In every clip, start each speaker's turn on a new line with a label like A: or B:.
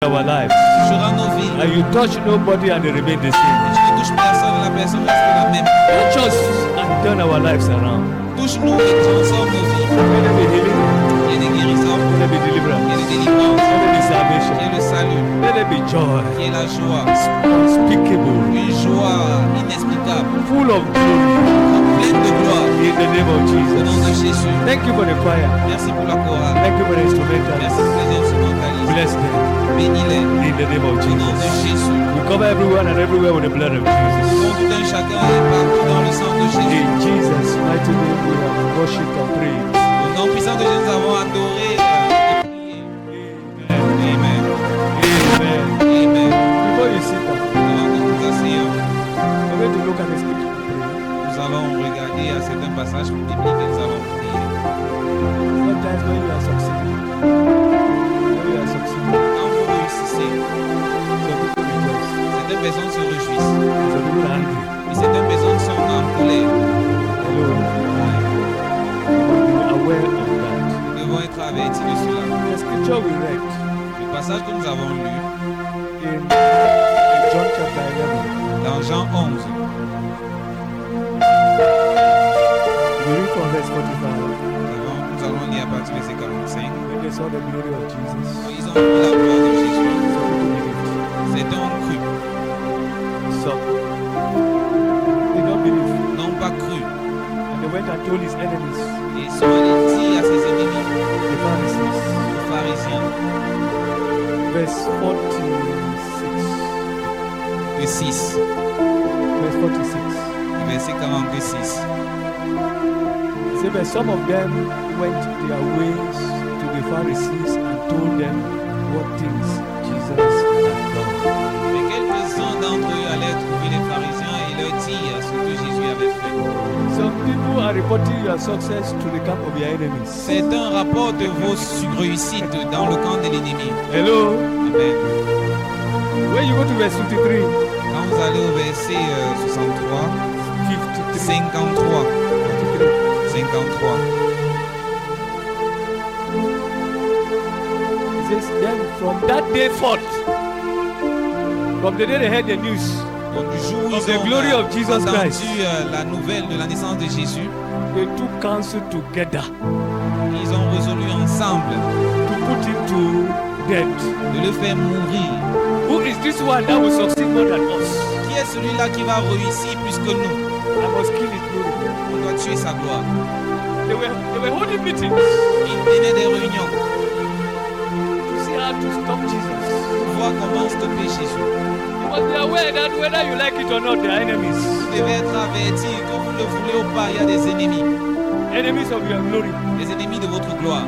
A: our lives.
B: Touchera nos vies.
A: And you touch nobody and they remain the same.
B: Et tu ne touches personne, la personne reste la même.
A: Touch us and turn our lives around.
B: Touche-nous et transforme nos vies.
A: Let there be healing.
B: Il y a des guérisons.
A: Let there be deliverance.
B: Il y a des délivrances.
A: Let there be salvation.
B: Il y a le salut.
A: Let there be joy.
B: Il y a la joie.
A: Unspeakable.
B: Une joie inexplicable.
A: Full of glory.
B: Pleine de gloire.
A: In the name of
B: Au nom de
A: Jesus.
B: Jésus.
A: Thank you for the choir.
B: Merci pour la chorale.
A: Thank you for the instrumental.
B: Merci pour les instrumentalistes.
A: Bless them.
B: Bénis-les.
A: In the name of
B: Au nom de
A: Jesus.
B: Jésus.
A: We cover everyone and everywhere with the blood of Jesus.
B: Pour tout un chacun et partout dans le sang de Jésus.
A: In Jesus' mighty name we have worshipped and prayed.
B: Au nom puissant de Jésus, nous avons adoré et prié. Amen.
A: Amen.
B: Amen.
A: Before you sit down,
B: Avant que nous asseyons,
A: we're going to look at the scripture to pray.
B: nous allons regarder à certains passages bibliques et nous allons prier.
A: Sometimes when you are succeeding,
B: Quand vous réussissez,
A: some people rejoice.
B: certaines personnes se réjouissent.
A: Some people are angry.
B: Et certaines personnes sont en colère.
A: Hello. Be aware of that.
B: Nous devons être avertis de cela.
A: The scripture we read
B: Le passage que nous avons lu
A: in John chapter 11,
B: dans Jean 11,
A: we read from verse 45.
B: nous allons lire à partir du verset 45.
A: When they saw the glory of Jesus,
B: Quand ils ont vu la gloire de Jésus,
A: some people believed.
B: certains ont cru,
A: Some did not believe.
B: n'ont pas cru.
A: And they went and told his enemies,
B: Et ils sont allés dire à ses ennemis,
A: the Pharisees.
B: aux pharisiens,
A: Verse 46.
B: de 6,
A: Verse 46.
B: le verset 46.
A: It said, but some of them went their ways to the Pharisees and told them what things Jesus had done.
B: Mais quelques-uns d'entre eux allaient trouver les pharisiens et leur dire ce que Jésus avait fait.
A: Some people are reporting your success to the camp of your enemies.
B: Certains rapportent vos réussites dans le camp de l'ennemi.
A: Hello?
B: Amen.
A: When you go to verse 53,
B: Quand vous allez au verset 63,
A: 53,
B: 53, 53,
A: it says, then from that day forth, from the day they heard the news
B: donc du jour où
A: of
B: ils
A: the glory
B: ont
A: of Jesus
B: entendu
A: Christ,
B: la nouvelle de la naissance de Jésus,
A: they took counsel together
B: ils ont résolu ensemble
A: to put him to death.
B: de le faire mourir.
A: Who is this one that will succeed more than us?
B: Qui est celui-là qui va réussir plus que nous?
A: I must kill his glory.
B: On doit tuer sa gloire.
A: They were holding meetings
B: Ils tenaient des réunions
A: to see how to stop Jesus.
B: pour voir comment stopper Jésus.
A: You must be aware that whether you like it or not, they are enemies.
B: Vous devez être averti, que vous le voulez ou pas, il y a des ennemis.
A: Enemies of your glory.
B: Les ennemis de votre gloire.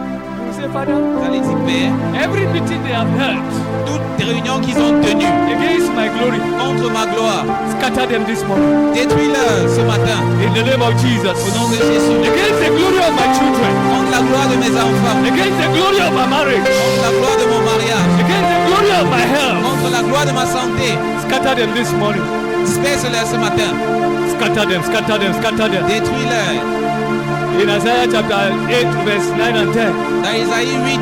A: You say, Father,
B: Vous allez dire, Père,
A: every meeting they have held
B: toutes les réunions qu'ils ont tenues
A: against my glory,
B: contre ma gloire,
A: scatter them this morning.
B: détruis-le ce matin
A: In the name of Jesus.
B: au nom de Jésus.
A: Against the glory of my children.
B: Contre la gloire de mes enfants,
A: Against the glory of my marriage.
B: contre la gloire de mon mariage,
A: Against the glory of my health.
B: contre la gloire de ma santé,
A: Scatter them this morning.
B: disperse-les ce matin,
A: Scatter them, scatter them, scatter them.
B: détruis-les.
A: In Isaiah chapter 8, verse 9 and 10.
B: Dans Isaïe 8,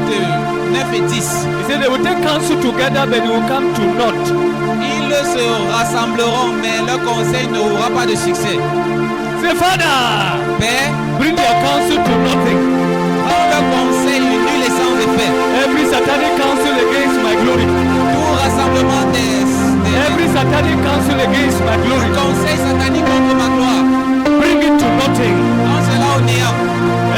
B: 9 et 10,
A: He said they will take counsel together, but they will come to naught.
B: ils se rassembleront, mais leur conseil n'aura pas de succès.
A: Say, Father,
B: Père,
A: bring your counsel to nothing.
B: rends leur conseil nul et sans effet.
A: Every satanic counsel against my glory.
B: Tout rassemblement
A: Every satanic counsel against my glory.
B: conseil satanique contre ma gloire,
A: Bring it to nothing.
B: rends cela au néant.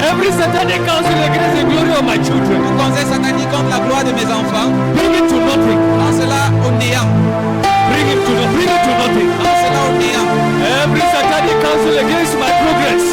A: Every satanic counsel against the glory of my children.
B: Tout conseil satanique contre la gloire de mes enfants,
A: Bring it to nothing.
B: rends cela au néant.
A: Bring it to nothing.
B: Rends cela au néant.
A: Every satanic counsel against my progress.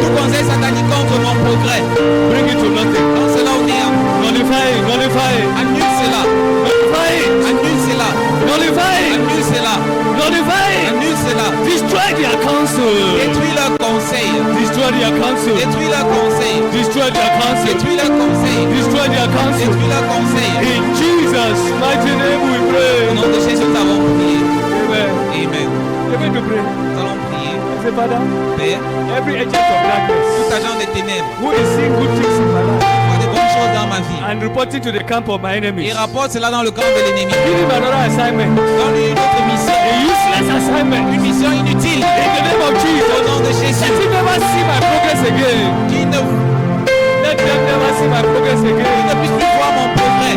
B: Tout conseil satanique contre mon progrès,
A: Bring it to nothing.
B: rends cela au néant.
A: Nullify it. Nullify it.
B: Annule cela.
A: Nullify it.
B: Annule cela.
A: Nullify it.
B: Annule cela.
A: Nullify it.
B: Annule cela.
A: Destroy their counsel.
B: Détruis leur conseil.
A: Destroy their counsel.
B: Détruis leur conseil.
A: Destroy their counsel.
B: Détruis leur conseil.
A: Destroy their counsel.
B: Détruis leur conseil.
A: In Jesus' mighty name we
B: Au
A: pray.
B: nom de Jésus, nous avons prié.
A: Amen.
B: Amen.
A: We're going to pray.
B: Nous allons prier.
A: Say, Father,
B: Père,
A: every agent of darkness
B: tout agent des ténèbres,
A: who is seeing good things in my life,
B: vois des bonnes choses dans ma vie.
A: and report it to the camp of my enemies.
B: Il rapporte cela dans le camp de l'ennemi.
A: Give him another assignment.
B: Donne-lui une autre mission.
A: A useless assignment.
B: Une mission inutile.
A: In the name of
B: Au
A: Jesus.
B: nom de
A: Let
B: Jésus.
A: him never see my progress again.
B: Qu'il ne
A: Let them never see my progress again.
B: puisse plus voir mon progrès.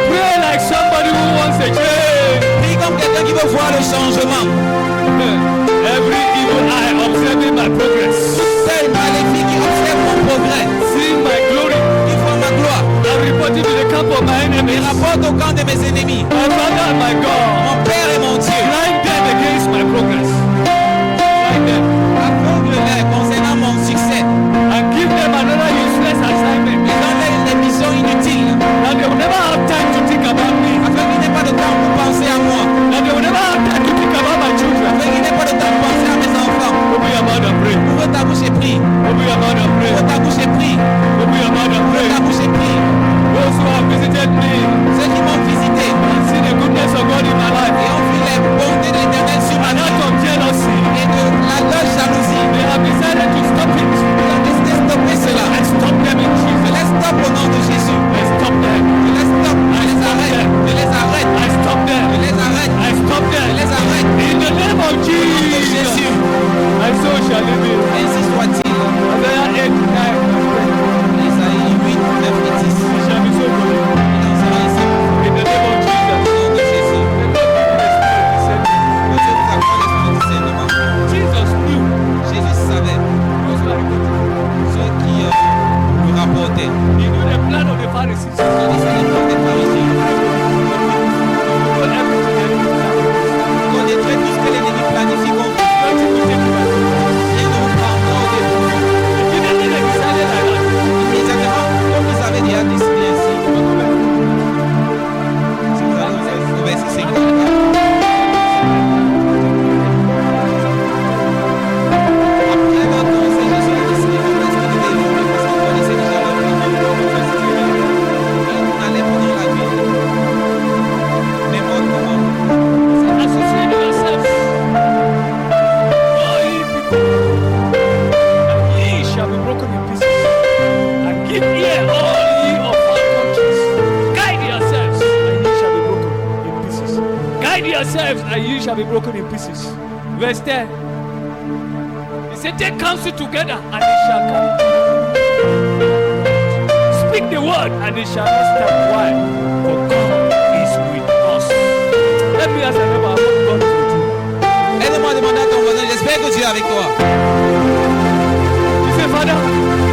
A: Pray like somebody who wants a change.
B: Prie comme quelqu'un qui veut voir le changement.
A: Every evil eye observing my progress.
B: Tel maléfique qui observe mon progrès.
A: See my glory.
B: Qui voit ma gloire.
A: I report it to the camp of my
B: Il
A: enemies.
B: rapporte au camp de mes ennemis.
A: My Father and my God.
B: Mon Père et mon Dieu.
A: Blind them against my progress. Blind them.
B: Aveugle-les concernant mon succès.
A: And give them another useless assignment.
B: Et donne-les des missions inutiles.
A: That they will never have time to think about me.
B: Afin qu'il n'ait pas de temps pour penser à moi.
A: That they will never have time to think about my children.
B: Afin qu'il n'ait pas de temps pour penser à mes enfants.
A: Open your mouth and pray.
B: Ouvre ta bouche et prie.
A: Open your mouth and pray.
B: Ouvre ta bouche et prie.
A: Open your mouth and
B: Ouvre
A: pray.
B: ta bouche et prie.
A: Those who have visited me
B: Ceux qui m'ont visité
A: and seen the goodness of God in my life.
B: et ont vu les bontés de l'Éternel sur ma
A: And
B: vie
A: out of jealousy,
B: et de leur jalousie,
A: they have decided to stop it.
B: ils ont décidé de stopper cela.
A: I stop them in
B: Je
A: Jesus.
B: les stoppe au nom de Jésus.
A: I stop them.
B: Je les stoppe. Je les arrête. Je les arrête.
A: I stop
B: Je
A: them.
B: les arrête.
A: I stop
B: Je
A: them.
B: les arrête.
A: In the name of
B: Au nom de
A: Jesus.
B: Jésus.
A: And so shall it be.
B: Ainsi soit-il.
A: Isaiah 8, 9.
B: Isaïe 8, 9 et 10.
A: It shall be so for you.
B: Il en sera ainsi.
A: In the name of
B: Au
A: Jesus.
B: nom de Jésus.
A: The Lord give you the spirit of discernment.
B: Que Dieu vous accorde l'esprit de discernement.
A: Jesus knew
B: Jésus savait
A: those who are reporting.
B: ceux qui lui rapportaient.
A: He knew the plan of the Pharisees.
B: Il connaissait les plans des pharisiens.
A: But everything that he planned,
B: Il connaîtrait tout ce que l'ennemi planifie contre vous.
A: nothing will take you back.
B: Rien ne vous prend encore de vous.
A: Immediately they decided like that.
B: Immédiatement, comme ils avaient déjà décidé ainsi. Si vous allez au verset 54. Après leur conseil, Jésus a décidé de rester de l'évêque parce qu'il connaissait déjà leur vie. Il allait pendant la ville. Mais moi, comment?
A: Associate yourselves. All ye people, and ye shall be broken in pieces. And give ear, all ye of all countries. Guide yourselves, and ye shall be broken in pieces. Guide yourselves, and ye shall be broken in pieces. Verse 10. He said, take counsel together, and it shall come. Speak the word, and it shall not stand. Why? For God is with us. Let me ask you about what God is with you.
B: Aide-moi à demander à ton voisin, j'espère que Dieu est avec toi.
A: You say, Father,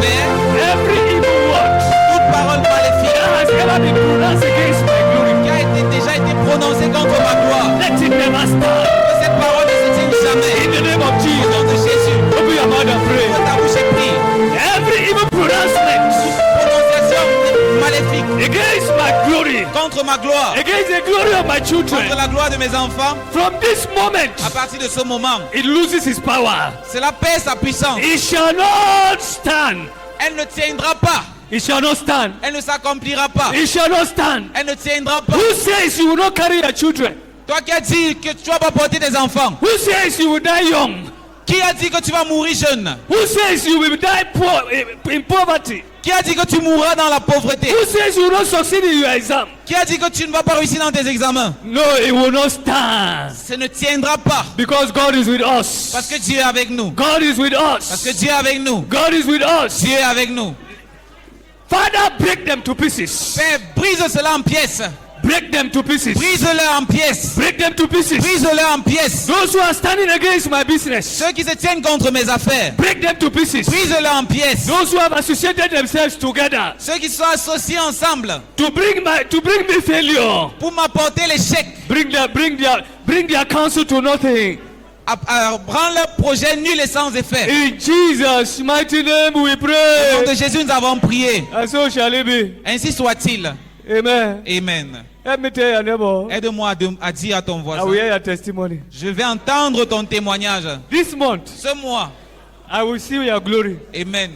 B: Père,
A: every evil word
B: toute parole maléfique
A: that has ever been pronounced against my glory,
B: qui a déjà été prononcée contre ma gloire,
A: let it never stand.
B: que cette parole ne se tienne jamais.
A: In the name of
B: Au
A: Jesus,
B: nom de Jésus,
A: open your mouth and pray.
B: ouvre ta bouche et prie.
A: Every evil pronouncement
B: Prononciation maléfique
A: against my glory,
B: contre ma gloire,
A: against the glory of my
B: contre
A: children,
B: la gloire de mes enfants,
A: from this moment,
B: à partir de ce moment,
A: it loses its power.
B: cela perd sa puissance.
A: It shall not stand.
B: Elle ne tiendra pas.
A: It shall not stand.
B: Elle ne s'accomplira pas.
A: It shall not stand.
B: Elle ne tiendra pas.
A: Who says you will not carry your children?
B: Toi qui as dit que tu vas pas porter des enfants,
A: Who says you will die young?
B: qui a dit que tu vas mourir jeune?
A: Who says you will die poor in poverty?
B: Qui a dit que tu mourras dans la pauvreté?
A: Who says you will not succeed in your exam?
B: Qui a dit que tu ne vas pas réussir dans tes examens?
A: No, it will not stand.
B: Ce ne tiendra pas.
A: Because God is with us.
B: Parce que Dieu est avec nous.
A: God is with
B: Parce que
A: us.
B: Dieu est avec nous.
A: God is with us.
B: Dieu est avec nous.
A: Father, break them to pieces.
B: Père, brise cela en pièces.
A: Break them to pieces.
B: Brise-le en pièces.
A: Break them to pieces.
B: Brise-le en pièces.
A: Those who are standing against my business.
B: Ceux qui se tiennent contre mes affaires.
A: Break them to pieces.
B: Brise-le en pièces.
A: Those who have associated themselves together
B: Ceux qui sont associés ensemble
A: to bring me failure.
B: pour m'apporter l'échec.
A: Bring their counsel to nothing.
B: Rends leur projet nul et sans effet.
A: In Jesus' mighty name we
B: Au nom
A: pray.
B: de Jésus, nous avons prié.
A: And so shall it be.
B: Ainsi soit-il.
A: Amen.
B: Amen.
A: Let me tell your neighbor,
B: Aide-moi à dire à ton
A: I will
B: voisin.
A: hear your testimony.
B: Je vais entendre ton témoignage.
A: This month,
B: Ce mois.
A: I will see your glory.
B: Amen.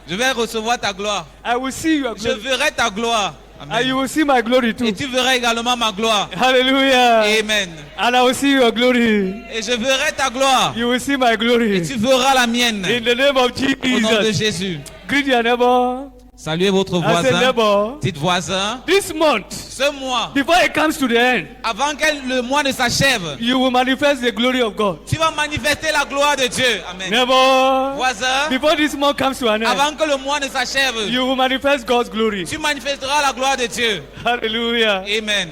B: Je vais recevoir ta gloire.
A: I will see your
B: Je
A: glory.
B: verrai ta gloire.
A: And
B: Amen.
A: you will see my glory too.
B: Et tu verras également ma gloire.
A: Hallelujah.
B: Amen.
A: And I will see your glory.
B: Et je verrai ta gloire.
A: You will see my glory.
B: Et tu verras la mienne.
A: In the name of
B: Au nom de
A: Jesus.
B: Jésus.
A: Greet your neighbor.
B: Saluez votre
A: I say,
B: voisin.
A: neighbor,
B: Dites voisin.
A: this month,
B: Ce mois,
A: before it comes to the end,
B: avant que le mois ne s'achève,
A: you will manifest the glory of God.
B: tu vas manifester la gloire de Dieu. Amen.
A: Neighbor,
B: Voisin,
A: before this month comes to an end,
B: avant que le mois ne s'achève,
A: you will manifest God's glory.
B: tu manifesteras la gloire de Dieu.
A: Hallelujah.
B: Amen.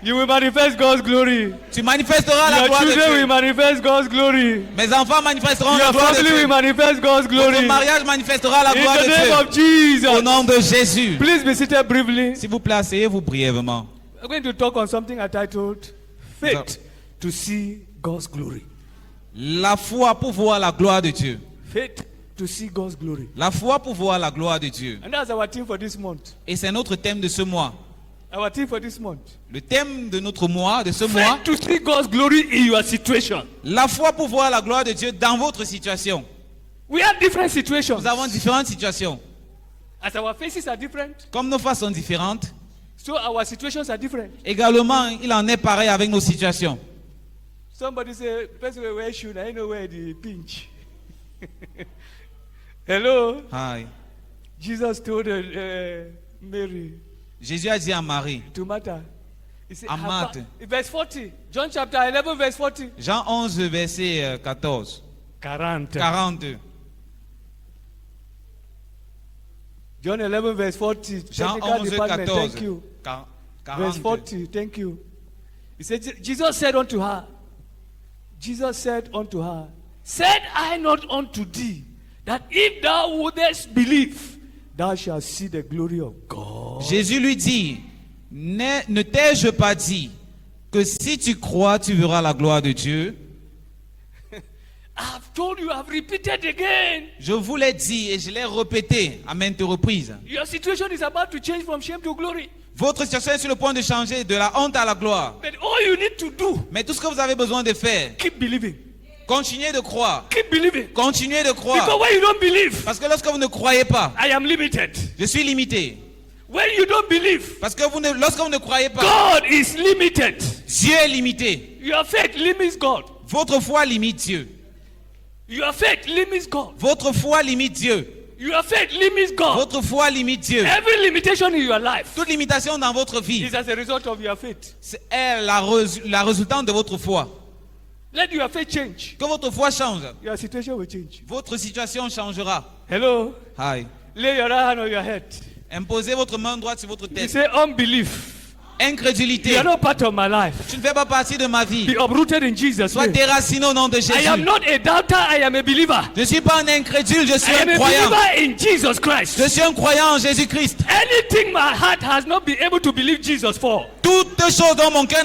A: You will manifest God's glory.
B: Tu manifesteras la
A: Your
B: gloire de
A: children will
B: Dieu.
A: manifest God's glory.
B: Mes enfants manifesteront la
A: Your
B: gloire de
A: family will
B: Dieu.
A: manifest God's glory.
B: Votre mariage manifestera la
A: In
B: gloire
A: the
B: de
A: name
B: Dieu.
A: of Jesus.
B: Au nom de Jésus.
A: Please be seated briefly.
B: S'il vous plaît, asseyez-vous brièvement.
A: I'm going to talk on something I titled Faith to See God's Glory.
B: La foi pour voir la gloire de Dieu.
A: Faith to see God's glory.
B: La foi pour voir la gloire de Dieu.
A: And that's our theme for this month.
B: Et c'est notre thème de ce mois.
A: Our theme for this month.
B: Le thème de notre mois, de ce mois.
A: Faith to see God's glory in your situation.
B: La foi pour voir la gloire de Dieu dans votre situation.
A: We have different situations.
B: Nous avons différentes situations.
A: As our faces are different,
B: Comme nos faces sont différentes,
A: so our situations are different.
B: également, il en est pareil avec nos situations.
A: Somebody say, person will wear shoe, I know where the pinch. Hello?
B: Aïe.
A: Jesus told Mary
B: Jésus a dit à Marie,
A: to Martha. He said,
B: À Marthe.
A: verse 40. John chapter 11, verse 40.
B: Jean 11, verset 14,
A: 40.
B: 42.
A: John 11, verse 40.
B: Jean
A: Technical
B: 11,
A: department,
B: 14.
A: thank you. Verse
B: 42.
A: 40, thank you. He said, Jesus said unto her, said I not unto thee, that if thou wouldest believe, thou shalt see the glory of God.
B: Jésus lui dit, ne t'ai-je pas dit que si tu crois, tu verras la gloire de Dieu?
A: I've told you, I've repeated again.
B: Je vous l'ai dit et je l'ai répété à maintes reprises.
A: Your situation is about to change from shame to glory.
B: Votre situation est sur le point de changer de la honte à la gloire.
A: But all you need to do,
B: Mais tout ce que vous avez besoin de faire,
A: keep believing.
B: continuez de croire.
A: Keep believing.
B: Continuez de
A: Because
B: croire.
A: when you don't believe,
B: Parce que lorsque vous ne croyez pas,
A: I am limited.
B: je suis limité.
A: When you don't believe,
B: Parce que lorsque vous ne croyez pas,
A: God is limited.
B: Dieu est limité.
A: Your faith limits God.
B: Votre foi limite Dieu.
A: Your faith limits God.
B: Votre foi limite Dieu.
A: Your faith limits God.
B: Votre foi limite Dieu.
A: Every limitation in your life
B: Toute limitation dans votre vie,
A: is as a result of your faith.
B: c'est la résultante de votre foi.
A: Let your faith change.
B: Que votre foi change,
A: Your situation will change.
B: votre situation changera.
A: Hello?
B: Aïe.
A: Lay your right hand on your head.
B: Imposez votre main droite sur votre
A: You
B: tête.
A: say unbelief. You
B: Incrédulité.
A: are not part of my life.
B: Tu ne fais pas partie de ma vie.
A: Be uprooted in Jesus'
B: Sois
A: name.
B: déraciné au nom de
A: I am
B: Jésus.
A: not a doubter, I am a believer.
B: Je ne suis pas un incrédule, je suis
A: I am
B: un
A: a
B: croyant.
A: believer in Jesus Christ.
B: Je suis un croyant en Jésus-Christ.
A: Anything my heart has not been able to believe Jesus for,
B: Toutes choses dont mon cœur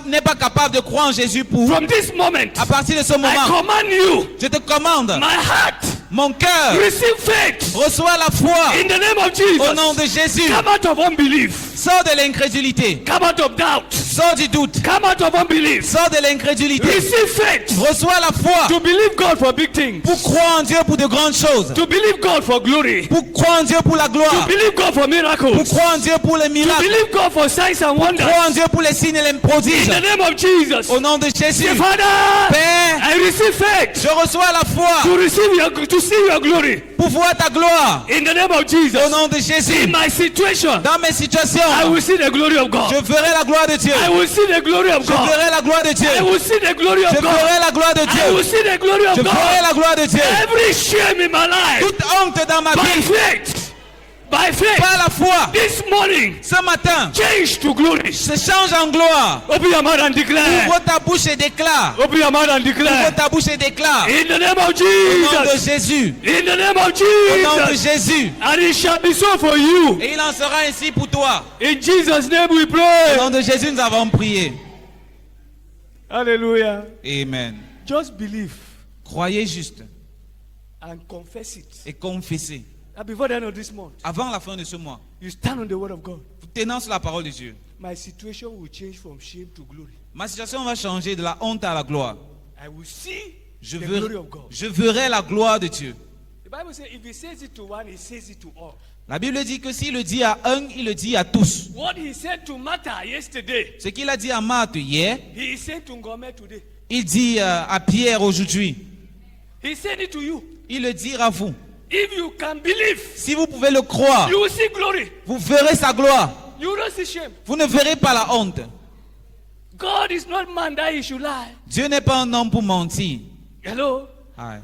B: n'est pas capable de croire en Jésus pour.
A: from this moment,
B: À partir de ce
A: I
B: moment,
A: command you,
B: je te commande,
A: my heart,
B: mon cœur,
A: receive faith
B: reçois la foi
A: in the name of
B: au nom
A: Jesus.
B: de Jésus.
A: Come out of unbelief.
B: Sors de l'incrédulité.
A: Come out of doubt.
B: Sors du doute.
A: Come out of unbelief.
B: Sors de l'incrédulité.
A: Receive faith
B: Reçois la foi
A: to believe God for big things.
B: pour croire en Dieu pour de grandes choses.
A: To believe God for glory.
B: Pour croire en Dieu pour la
A: To
B: gloire.
A: believe God for
B: Pour
A: miracles.
B: croire en Dieu pour les
A: To
B: miracles.
A: believe God for signs and wonders.
B: Croire en Dieu pour les signes et les
A: In
B: prodiges.
A: the name of Jesus.
B: Au nom de Jésus.
A: Say, Father,
B: Père,
A: I receive faith
B: je reçois la foi
A: to see your glory.
B: pour voir ta gloire.
A: In the name of Jesus.
B: Au nom de Jésus.
A: In my situation,
B: Dans mes situations,
A: I will see the glory of God.
B: je verrai la gloire de Dieu.
A: I will see the glory of
B: Je
A: God.
B: verrai la gloire de Dieu.
A: I will see the glory
B: Je
A: of God.
B: verrai la gloire de
A: I will
B: Dieu.
A: see the glory of
B: Je verrai
A: God.
B: la gloire de Dieu.
A: Every shame in my life,
B: Toute honte dans ma
A: by
B: vie,
A: faith, by faith,
B: par la foi,
A: this morning,
B: ce matin,
A: change to glory.
B: se change en gloire.
A: Open your mouth and declare.
B: Ouvre ta bouche et déclare.
A: Open your mouth and
B: Ouvre
A: declare.
B: ta bouche et déclare.
A: In the name of
B: Au nom de
A: Jesus.
B: Jésus.
A: In the name of
B: Au nom de
A: Jesus.
B: Jésus.
A: And it shall be so for you.
B: Et il en sera ainsi pour toi.
A: In Jesus' name we
B: Au
A: pray.
B: nom de Jésus, nous avons prié.
A: Hallelujah.
B: Amen.
A: Just believe
B: Croyez juste
A: and confess it.
B: et confessez.
A: And before the end of this month,
B: Avant la fin de ce mois,
A: you stand on the word of God.
B: tenant sur la parole de Dieu.
A: My situation will change from shame to glory.
B: Ma situation va changer de la honte à la gloire.
A: I will see
B: Je
A: the glory
B: verrai,
A: of God.
B: je verrai la gloire de Dieu.
A: The Bible says if he says it to one, he says it to all.
B: La Bible dit que s'il le dit à un, il le dit à tous.
A: What he said to Martha yesterday,
B: Ce qu'il a dit à Marthe hier,
A: he said to Ngome today.
B: il dit à Pierre aujourd'hui.
A: He said it to you.
B: Il le dira à vous.
A: If you can believe,
B: Si vous pouvez le croire,
A: you will see glory.
B: vous verrez sa gloire.
A: You will not see shame.
B: Vous ne verrez pas la honte.
A: God is not man that he should lie.
B: Dieu n'est pas un homme pour mentir.
A: Hello?
B: Ouais.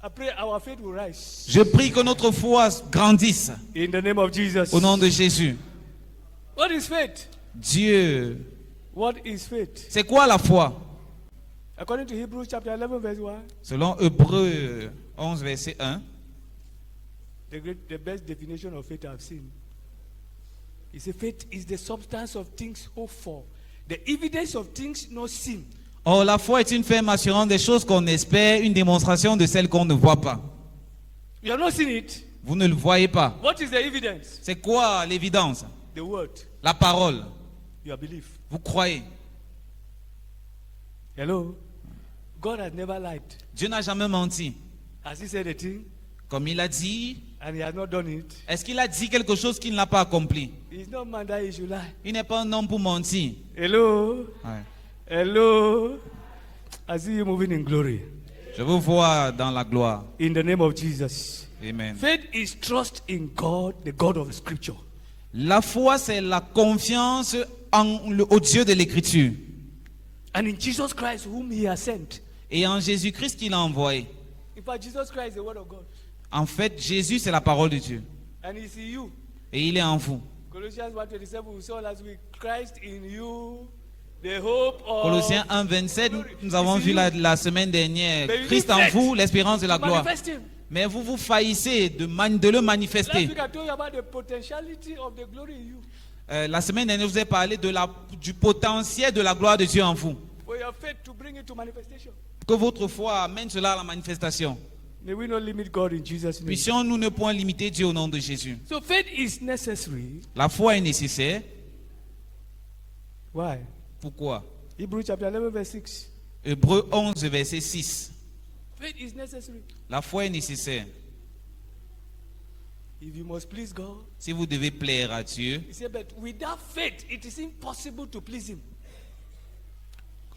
A: I pray our faith will rise.
B: Je prie que notre foi grandisse
A: In the name of Jesus.
B: au nom de Jésus.
A: What is faith?
B: Dieu,
A: What is faith?
B: c'est quoi la foi?
A: According to Hebrews chapter 11 verse 1,
B: Selon Hébreux 11, verset 1,
A: the best definition of faith I've seen. He said faith is the substance of things hoped for, the evidence of things not seen.
B: or la foi est une ferme assurance des choses qu'on espère, une démonstration de celles qu'on ne voit pas.
A: You have not seen it.
B: Vous ne le voyez pas.
A: What is the evidence?
B: C'est quoi l'évidence?
A: The word.
B: La parole.
A: Your belief.
B: Vous croyez.
A: Hello? God has never lied.
B: Dieu n'a jamais menti.
A: Has he said a thing
B: Comme il a dit,
A: and he has not done it?
B: est-ce qu'il a dit quelque chose qu'il n'a pas accompli?
A: He's not man that he should lie.
B: Il n'est pas un homme pour mentir.
A: Hello?
B: Ouais.
A: Hello? I see you moving in glory.
B: Je vous vois dans la gloire.
A: In the name of Jesus.
B: Amen.
A: Faith is trust in God, the God of the scripture.
B: La foi, c'est la confiance au Dieu de l'Écriture
A: And in Jesus Christ, whom he has sent.
B: et en Jésus-Christ qu'il a envoyé.
A: In fact, Jesus Christ is the word of God.
B: En fait, Jésus, c'est la parole de Dieu.
A: And he's in you.
B: Et il est en vous.
A: Colossians 1:27, we saw last week, Christ in you, the hope of
B: Colossiens 1, 27, nous avons vu la semaine dernière.
A: Mais
B: Christ en vous, l'espérance de la gloire.
A: manifest him.
B: Mais vous vous faillissez de le
A: Last
B: manifester.
A: week I told you about the potentiality of the glory in you.
B: La semaine dernière, je vous ai parlé du potentiel de la gloire de Dieu en vous.
A: For your faith to bring it to manifestation.
B: Que votre foi amène cela à la manifestation.
A: May we not limit God in Jesus' name.
B: Puissions-nous ne point limiter Dieu au nom de Jésus.
A: So faith is necessary.
B: La foi est nécessaire.
A: Why?
B: Pourquoi?
A: Hebrews chapter 11 verse 6.
B: Hébreux 11, verset 6.
A: Faith is necessary.
B: La foi est nécessaire.
A: If you must please God,
B: Si vous devez plaire à Dieu.
A: he said, but without faith, it is impossible to please him.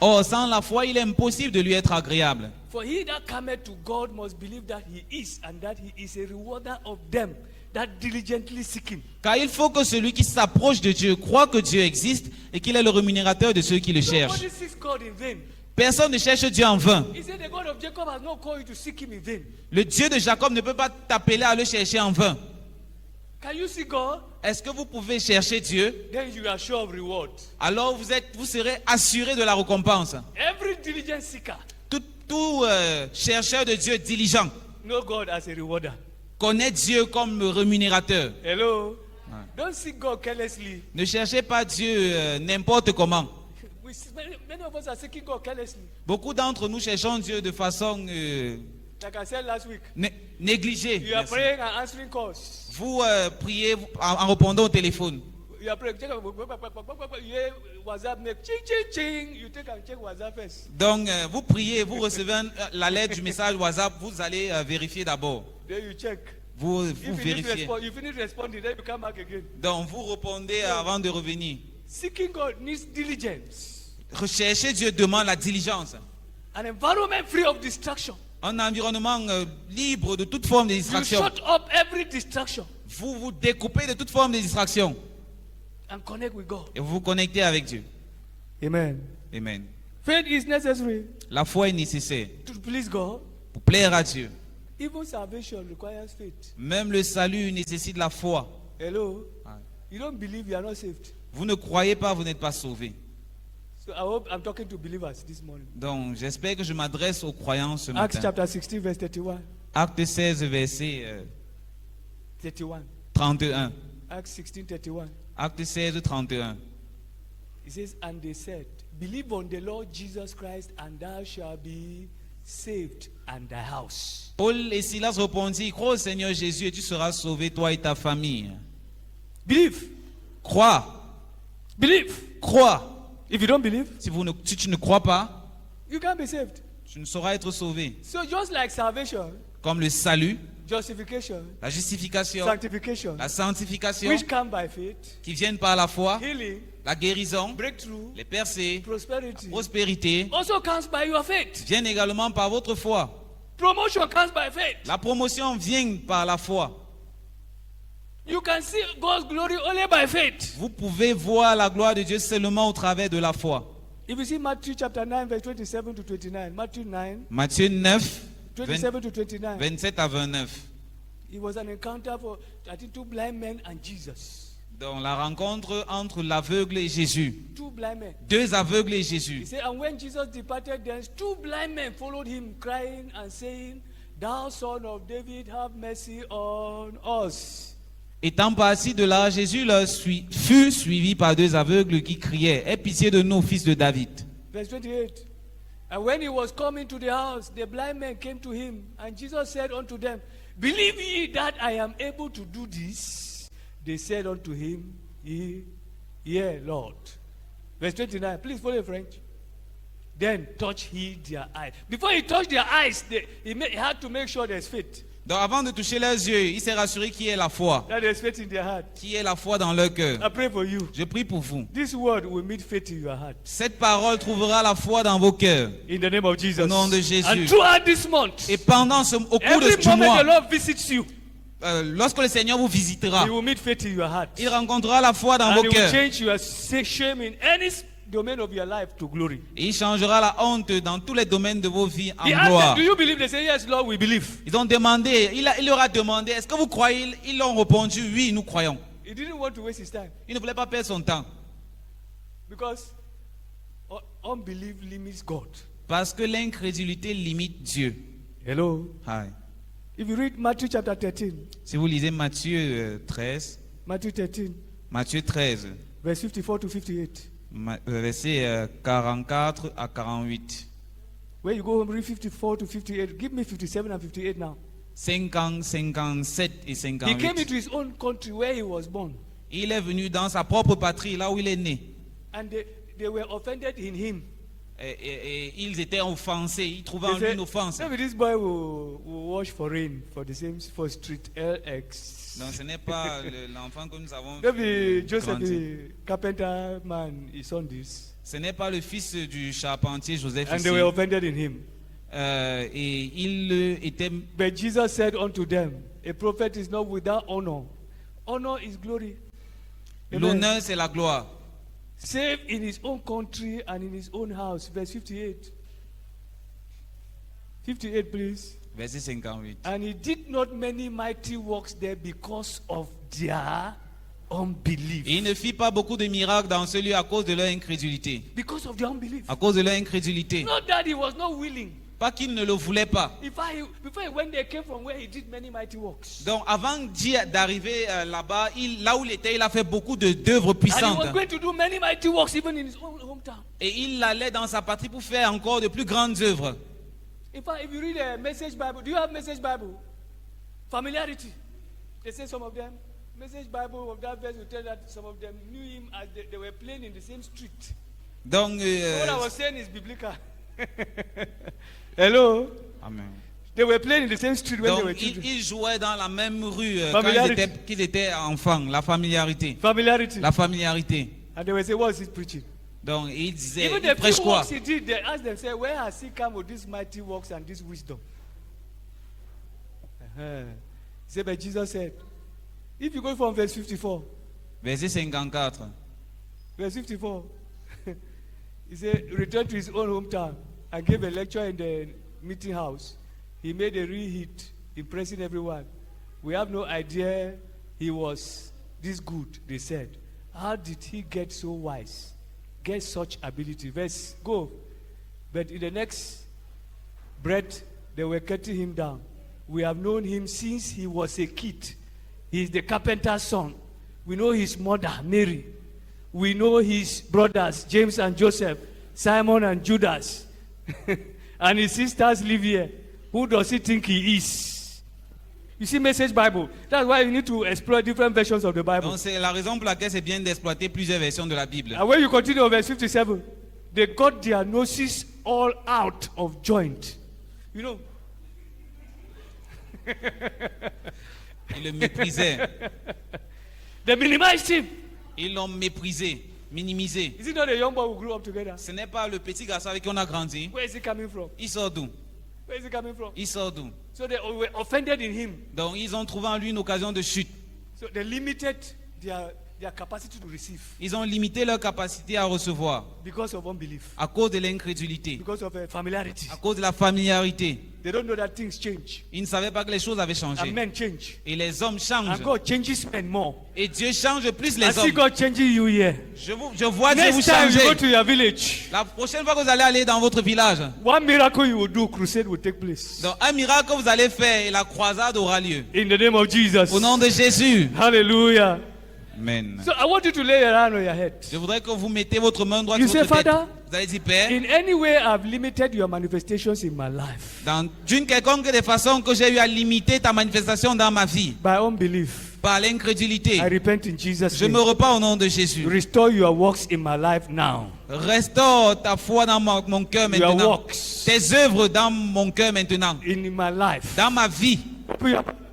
B: Or, sans la foi, il est impossible de lui être agréable.
A: For he that cometh to God must believe that he is, and that he is a rewarder of them that diligently seek him.
B: Car il faut que celui qui s'approche de Dieu croit que Dieu existe et qu'il est le rémunérateur de ceux qui le cherchent.
A: Nobody seeks God in vain.
B: Personne ne cherche Dieu en vain.
A: He said the God of Jacob has not called you to seek him in vain.
B: Le Dieu de Jacob ne peut pas t'appeler à le chercher en vain.
A: Can you see God?
B: Est-ce que vous pouvez chercher Dieu?
A: Then you are sure of reward.
B: Alors vous serez assuré de la récompense.
A: Every diligent seeker
B: Tout chercheur de Dieu diligent
A: know God as a rewarder.
B: connaît Dieu comme rémunérateur.
A: Hello? Don't seek God carelessly.
B: Ne cherchez pas Dieu n'importe comment.
A: Many of us are seeking God carelessly.
B: Beaucoup d'entre nous cherchons Dieu de façon
A: Like I said last week,
B: négligée.
A: you are
B: Merci.
A: praying and answering calls.
B: Vous priez en répondant au téléphone.
A: You are praying. You hear WhatsApp make ching ching ching. You take and check WhatsApp first.
B: Donc vous priez, vous recevez la lettre du message WhatsApp, vous allez vérifier d'abord.
A: Then you check.
B: Vous
A: If you
B: vérifiez.
A: you finish responding, then you come back again.
B: Donc vous répondez avant de revenir.
A: Seeking God needs diligence.
B: Rechercher Dieu demande la diligence.
A: An environment free of distraction.
B: Un environnement libre de toute forme de
A: You
B: distraction.
A: shut up every distraction
B: Vous vous découpez de toute forme de distraction
A: and connect with God.
B: et vous vous connectez avec Dieu.
A: Amen.
B: Amen.
A: Faith is necessary
B: La foi est nécessaire
A: to please God.
B: pour plaire à Dieu.
A: Even salvation requires faith.
B: Même le salut nécessite la foi.
A: Hello?
B: Ouais.
A: You don't believe you are not saved.
B: Vous ne croyez pas, vous n'êtes pas sauvé.
A: So I hope I'm talking to believers this morning.
B: Donc j'espère que je m'adresse aux croyants ce
A: Acts
B: matin.
A: chapter 16 verse 31.
B: Acte 16, verset
A: 31.
B: 31.
A: Acts 16 31.
B: Acte 16, 31.
A: It says, and they said, believe on the Lord Jesus Christ, and thou shalt be saved and thy house.
B: Paul et Silas répondirent, crois au Seigneur Jésus et tu seras sauvé, toi et ta famille.
A: Believe.
B: Crois,
A: Believe.
B: crois.
A: If you don't believe,
B: Si tu ne crois pas,
A: you can't be saved.
B: tu ne sauras être sauvé.
A: So just like salvation,
B: Comme le salut,
A: justification,
B: la justification,
A: sanctification,
B: la sanctification,
A: which come by faith,
B: qui viennent par la foi,
A: healing,
B: la guérison,
A: breakthrough,
B: les percées,
A: prosperity,
B: prospérité,
A: also comes by your faith.
B: viennent également par votre foi.
A: Promotion comes by faith.
B: La promotion vient par la foi.
A: You can see God's glory only by faith.
B: Vous pouvez voir la gloire de Dieu seulement au travers de la foi.
A: If you see Matthew chapter 9, verse 27 to 29, Matthew 9,
B: Matthieu 9,
A: 27 to 29,
B: 27 à 29.
A: it was an encounter for, I think, two blind men and Jesus.
B: Dans la rencontre entre l'aveugle et Jésus.
A: Two blind men.
B: Deux aveugles et
A: He
B: Jésus.
A: said, and when Jesus departed, then two blind men followed him, crying and saying, Thou son of David, have mercy on us.
B: Étant parti de là, Jésus fut suivi par deux aveugles qui criaient, aie pitié de nous, fils de David.
A: Verse 28. And when he was coming to the house, the blind men came to him, and Jesus said unto them, Believe ye that I am able to do this? They said unto him, Yea, Lord. Verse 29. Please follow French. Then touch he their eyes. Before he touched their eyes, he had to make sure there's faith.
B: Donc avant de toucher leurs yeux, il s'est rassuré qu'il y ait la foi.
A: That there's faith in their heart.
B: Qu'il y ait la foi dans leur cœur.
A: I pray for you.
B: Je prie pour vous.
A: This word will meet faith in your heart.
B: Cette parole trouvera la foi dans vos cœurs.
A: In the name of Jesus.
B: Au nom de Jésus.
A: And throughout this month,
B: Et pendant au cours de
A: every
B: ce
A: moment
B: mois,
A: the Lord visits you,
B: lorsque le Seigneur vous visitera,
A: He will meet faith in your heart.
B: il rencontrera la foi dans
A: And
B: vos
A: He will
B: cœurs.
A: change your shame in any domain of your life to glory.
B: Et il changera la honte dans tous les domaines de vos vies en
A: He asked
B: gloire.
A: them, do you believe? They say, yes, Lord, we believe.
B: Ils ont demandé, il leur a demandé, est-ce que vous croyez? Ils ont répondu, oui, nous croyons.
A: He didn't want to waste his time
B: Il ne voulait pas perdre son temps.
A: because unbelief limits God.
B: Parce que l'incrédulité limite Dieu.
A: Hello.
B: Hi.
A: If you read Matthew chapter 13,
B: Si vous lisez Matthieu 13,
A: Matthew 13,
B: Matthieu 13,
A: verse 54 to 58.
B: versets 44 à 48.
A: When you go home, read 54 to 58. Give me 57 and 58 now.
B: 50, 57 et
A: He came
B: 58.
A: into his own country where he was born,
B: Il est venu dans sa propre patrie, là où il est né.
A: and they were offended in him.
B: Et ils étaient offensés, ils trouvaient en
A: They
B: lui
A: said,
B: une offense.
A: maybe this boy will wash for rain for the same for street LX.
B: Donc ce n'est pas l'enfant que nous avons
A: Maybe Joseph,
B: grandi.
A: the carpenter man, is on this.
B: Ce n'est pas le fils du charpentier Joseph
A: And
B: ici.
A: they were offended in him.
B: Et il était...
A: But Jesus said unto them, a prophet is not without honor. Honor is glory. Amen.
B: L'honneur, c'est la gloire.
A: Save in his own country and in his own house. Verse 58. 58, please.
B: Verset 58.
A: And he did not many mighty works there because of their unbelief.
B: Et il ne fit pas beaucoup de miracles dans ce lieu à cause de leur incrédulité.
A: Because of their unbelief.
B: À cause de leur incrédulité.
A: Not that he was not willing.
B: Pas qu'il ne le voulait pas.
A: Before he went there, came from where he did many mighty works.
B: Donc avant d'arriver là-bas, là où il était, il a fait beaucoup d'œuvres
A: And he
B: puissantes.
A: was going to do many mighty works even in his own hometown.
B: Et il allait dans sa patrie pour faire encore de plus grandes œuvres.
A: In fact, if you read a Message Bible, do you have Message Bible? Familiarity. They say some of them, Message Bible of that verse will tell that some of them knew him as they were playing in the same street.
B: Donc,
A: What I was saying is biblical. Hello?
B: Amen.
A: They were playing in the same street when they were
B: Donc,
A: children.
B: ils jouaient dans la même rue quand
A: Familiarity.
B: qu'ils étaient enfants. La familiarité.
A: Familiarity.
B: La familiarité.
A: And they will say, what is he preaching?
B: Donc, ils disaient,
A: Even
B: il
A: the
B: prêche
A: few
B: quoi?
A: works he did, they asked themselves, where has he come with these mighty works and this wisdom? He said, but Jesus said, if you go from verse 54,
B: Verset 54.
A: verse 54, he said, return to his own hometown and gave a lecture in the meeting house. He made a real hit, impressing everyone. We have no idea he was this good, they said. How did he get so wise? Get such ability? Verse, go. But in the next breath, they were cutting him down. We have known him since he was a kid. He is the carpenter's son. We know his mother, Mary. We know his brothers, James and Joseph, Simon and Judas. And his sisters live here. Who does he think he is? You see, Message Bible. That's why you need to explore different versions of the Bible.
B: Donc, c'est la raison pour laquelle c'est bien d'exploiter plusieurs versions de la Bible.
A: And when you continue on verse 57, they got their noses all out of joint. You know,
B: Ils le méprisaient.
A: they minimized him.
B: Ils l'ont méprisé, minimisé.
A: Is it not a young boy who grew up together?
B: Ce n'est pas le petit garçon avec qui on a grandi.
A: Where is he coming from?
B: Il sort d'où?
A: Where is it coming from?
B: Il sort d'où?
A: So they were offended in him.
B: Donc ils ont trouvé en lui une occasion de chute.
A: So they limited their capacity to receive
B: Ils ont limité leur capacité à recevoir
A: because of unbelief,
B: à cause de l'incrédulité,
A: because of familiarity.
B: à cause de la familiarité.
A: They don't know that things change.
B: Ils ne savaient pas que les choses avaient
A: And
B: changé.
A: men change.
B: Et les hommes changent.
A: And God changes men more.
B: Et Dieu change plus
A: I
B: les
A: see
B: hommes.
A: God changing you here.
B: Je vois Dieu vous
A: Next time you go to
B: changer.
A: your village,
B: La prochaine fois que vous allez aller dans votre village,
A: one miracle you will do, crusade will take place.
B: donc un miracle que vous allez faire et la croisade aura lieu.
A: In the name of Jesus.
B: Au nom de Jésus.
A: Hallelujah.
B: Amen.
A: So I want you to lay your hand on your head.
B: Je voudrais que vous mettez votre main droite
A: You
B: sur
A: say,
B: votre tête.
A: Father,
B: Vous allez dire, Père,
A: in any way I've limited your manifestations in my life
B: d'une quelconque des façons que j'ai eu à limiter ta manifestation dans ma vie,
A: by unbelief,
B: par l'incrédulité,
A: I repent in Jesus'
B: je me
A: name.
B: repens au nom de Jésus.
A: Restore your works in my life now.
B: Restaure ta foi dans mon cœur
A: Your
B: maintenant.
A: works
B: Tes œuvres dans mon cœur maintenant.
A: in my life.
B: Dans ma vie.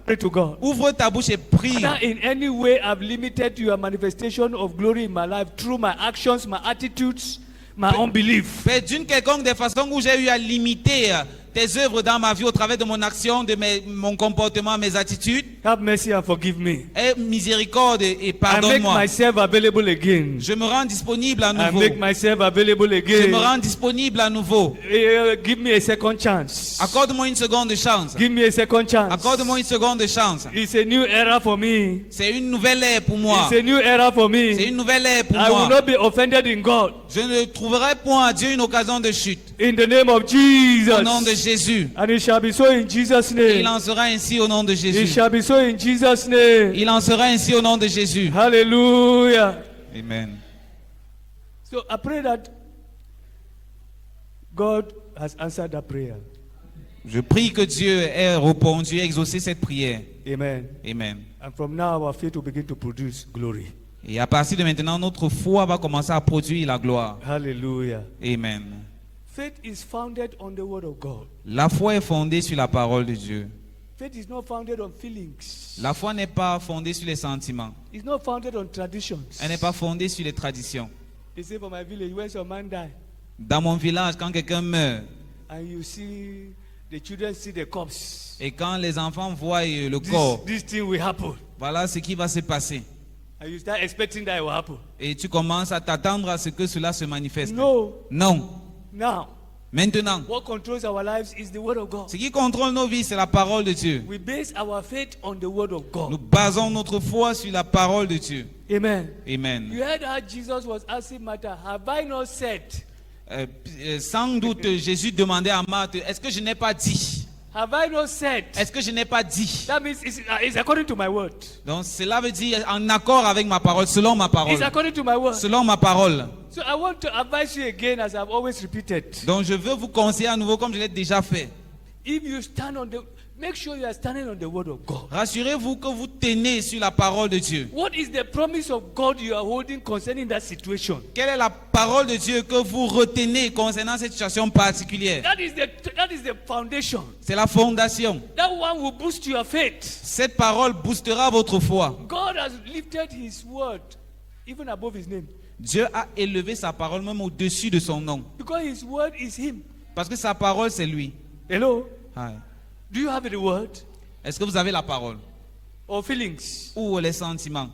A: Pray to God.
B: Ouvre ta bouche et prie.
A: Now, in any way I've limited your manifestation of glory in my life through my actions, my attitudes, my unbelief.
B: Père, d'une quelconque des façons où j'ai eu à limiter tes œuvres dans ma vie au travers de mon action, de mon comportement, mes attitudes,
A: Have mercy and forgive me.
B: aie miséricorde et
A: I make
B: pardonne-moi.
A: myself available again.
B: Je me rends disponible à
A: I
B: nouveau.
A: make myself available
B: Je
A: again.
B: me rends disponible à nouveau.
A: Give me a second chance.
B: Accorde-moi une seconde chance.
A: Give me a second chance.
B: Accorde-moi une seconde chance.
A: It's a new era for me.
B: C'est une nouvelle ère pour moi.
A: It's a new era for
B: C'est
A: me.
B: une nouvelle ère pour
A: I will
B: moi.
A: not be offended in God.
B: Je ne trouverai point à Dieu une occasion de chute.
A: In the name of
B: Au nom de
A: Jesus.
B: Jésus.
A: And it shall be so in Jesus'
B: Il
A: name.
B: en sera ainsi au nom de
A: It
B: Jésus.
A: shall be so in Jesus' name.
B: Il en sera ainsi au nom de Jésus.
A: Hallelujah.
B: Amen.
A: So I pray that God has answered that prayer.
B: Je prie que Dieu ait répondu, ait exaucé cette prière.
A: Amen.
B: Amen.
A: And from now, our faith will begin to produce glory.
B: Et à partir de maintenant, notre foi va commencer à produire la gloire.
A: Hallelujah.
B: Amen.
A: Faith is founded on the word of God.
B: La foi est fondée sur la parole de Dieu.
A: Faith is not founded on feelings.
B: La foi n'est pas fondée sur les sentiments.
A: It's not founded on traditions.
B: Elle n'est pas fondée sur les traditions.
A: They say for my village, when some man die,
B: Dans mon village, quand quelqu'un meurt
A: and you see the children see the corpse,
B: et quand les enfants voient le corps,
A: this thing will happen.
B: voilà ce qui va se passer.
A: And you start expecting that it will happen.
B: Et tu commences à t'attendre à ce que cela se manifeste.
A: No.
B: Non.
A: Now,
B: Maintenant,
A: what controls our lives is the word of God.
B: ce qui contrôle nos vies, c'est la parole de Dieu.
A: We base our faith on the word of
B: Nous
A: God.
B: basons notre foi sur la parole de Dieu.
A: Amen.
B: Amen.
A: You heard how Jesus was asking Martha, have I not said?
B: Sans doute, Jésus demandait à Marthe, est-ce que je n'ai pas dit?
A: Have I not said?
B: Est-ce que je n'ai pas dit?
A: That means it's according to my word.
B: Donc cela veut dire en accord avec ma parole, selon ma parole.
A: It's according to my word.
B: Selon ma parole.
A: So I want to advise you again, as I've always repeated.
B: Donc je veux vous conseiller à nouveau, comme je l'ai déjà fait.
A: If you stand on the, make sure you are standing on the word of God.
B: Rassurez-vous que vous tenez sur la parole de Dieu.
A: What is the promise of God you are holding concerning that situation?
B: Quelle est la parole de Dieu que vous retenez concernant cette situation particulière?
A: That is the foundation.
B: C'est la fondation.
A: That one will boost your faith.
B: Cette parole boostera votre foi.
A: God has lifted His word even above His name,
B: Dieu a élevé sa parole même au-dessus de son nom.
A: because His word is Him.
B: Parce que sa parole, c'est lui.
A: Hello?
B: Hi.
A: Do you have the word
B: Est-ce que vous avez la parole?
A: or feelings?
B: Ou les sentiments?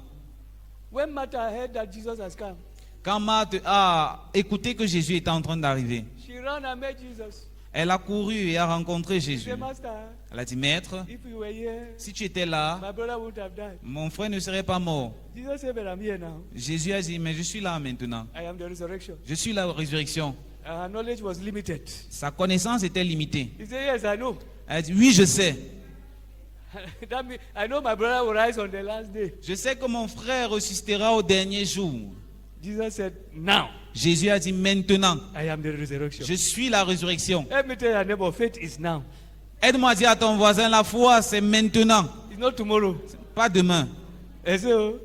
A: When Martha heard that Jesus has come,
B: Quand Marthe a écouté que Jésus était en train d'arriver,
A: she ran and met Jesus.
B: elle a couru et a rencontré
A: She
B: Jésus.
A: said, Master,
B: Elle a dit, Maître,
A: if you were here,
B: si tu étais là,
A: my brother would have died.
B: mon frère ne serait pas mort.
A: Jesus said, but I'm here now.
B: Jésus a dit, mais je suis là maintenant.
A: I am the resurrection.
B: Je suis la résurrection.
A: Her knowledge was limited.
B: Sa connaissance était limitée.
A: He said, yes, I know.
B: Elle a dit, oui, je sais.
A: That means I know my brother will rise on the last day.
B: Je sais que mon frère ressuscitera au dernier jour.
A: Jesus said, now
B: Jésus a dit, maintenant,
A: I am the resurrection.
B: je suis la résurrection.
A: Let me tell your neighbor, faith is now.
B: Aide-moi à dire à ton voisin, la foi, c'est maintenant,
A: It's not tomorrow.
B: pas demain.
A: And so,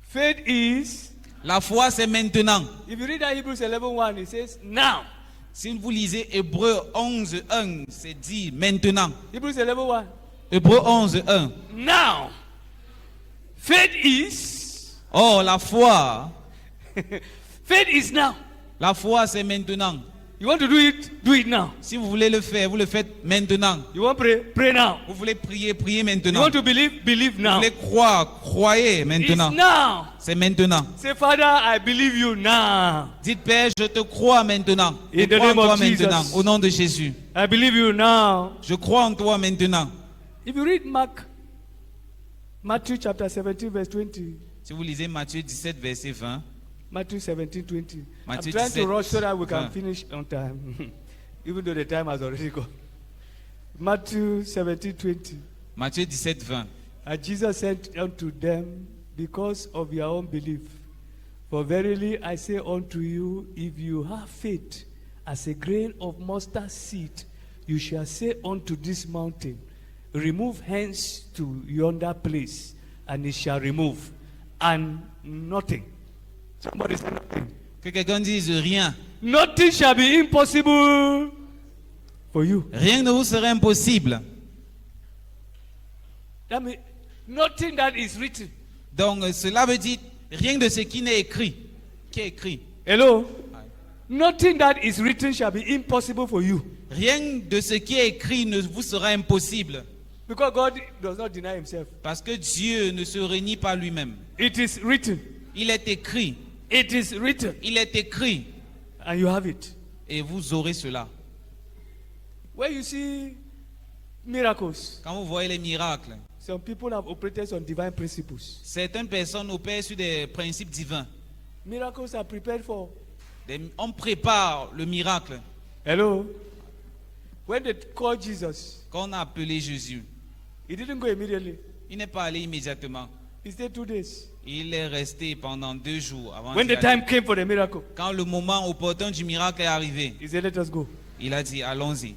A: faith is,
B: La foi, c'est maintenant.
A: if you read that Hebrews 11:1, it says, now.
B: Si vous lisez Hébreux 11:1, c'est dit maintenant.
A: Hebrews 11:1.
B: Hébreux 11:1.
A: Now. Faith is,
B: Oh, la foi
A: faith is now.
B: c'est maintenant.
A: You want to do it now.
B: Si vous voulez le faire, vous le faites maintenant.
A: You want to pray now.
B: Vous voulez prier, priez
A: You
B: maintenant.
A: want to believe
B: Vous
A: now.
B: voulez croire, croyez
A: It's
B: maintenant.
A: now.
B: C'est maintenant.
A: Say, Father, I believe you now.
B: Dites, Père, je te crois maintenant. Je
A: In the
B: crois en
A: name of
B: toi
A: Jesus.
B: maintenant, au nom de Jésus.
A: I believe you now.
B: Je crois en toi maintenant.
A: If you read Matthew chapter 17, verse 20.
B: Si vous lisez Matthieu 17, verset 20,
A: Matthew 17, 20.
B: Matthew
A: I'm trying
B: 17,
A: to rush so that we can
B: 20.
A: finish on time. Even though the time has already gone. Matthew 17, 20.
B: Matthieu 17, 20.
A: And Jesus said unto them, because of your unbelief, for verily I say unto you, if you have faith as a grain of mustard seed, you shall say unto this mountain, remove hence to yonder place, and it shall remove, and nothing. Somebody say nothing.
B: Que quelqu'un dise rien.
A: Nothing shall be impossible for you.
B: Rien ne vous sera impossible.
A: That means nothing that is written.
B: Donc cela veut dire rien de ce qui n'est écrit. Qui est écrit.
A: Hello? Nothing that is written shall be impossible for you.
B: Rien de ce qui est écrit ne vous sera impossible.
A: Because God does not deny himself.
B: Parce que Dieu ne se renie pas lui-même.
A: It is written.
B: Il est écrit.
A: It is written.
B: Il est écrit.
A: And you have it.
B: Et vous aurez cela.
A: When you see miracles,
B: Quand vous voyez les miracles,
A: some people have operated on divine principles.
B: certaines personnes opèrent sur des principes divins.
A: Miracles are prepared for.
B: On prépare le miracle.
A: Hello? When they called Jesus,
B: Quand on a appelé Jésus,
A: he didn't go immediately.
B: il n'est pas allé immédiatement.
A: He stayed 2 days.
B: Il est resté pendant 2 jours avant
A: When
B: d'y
A: the
B: aller.
A: time came for the miracle,
B: Quand le moment opportun du miracle est arrivé,
A: he said, let us go.
B: il a dit, allons-y.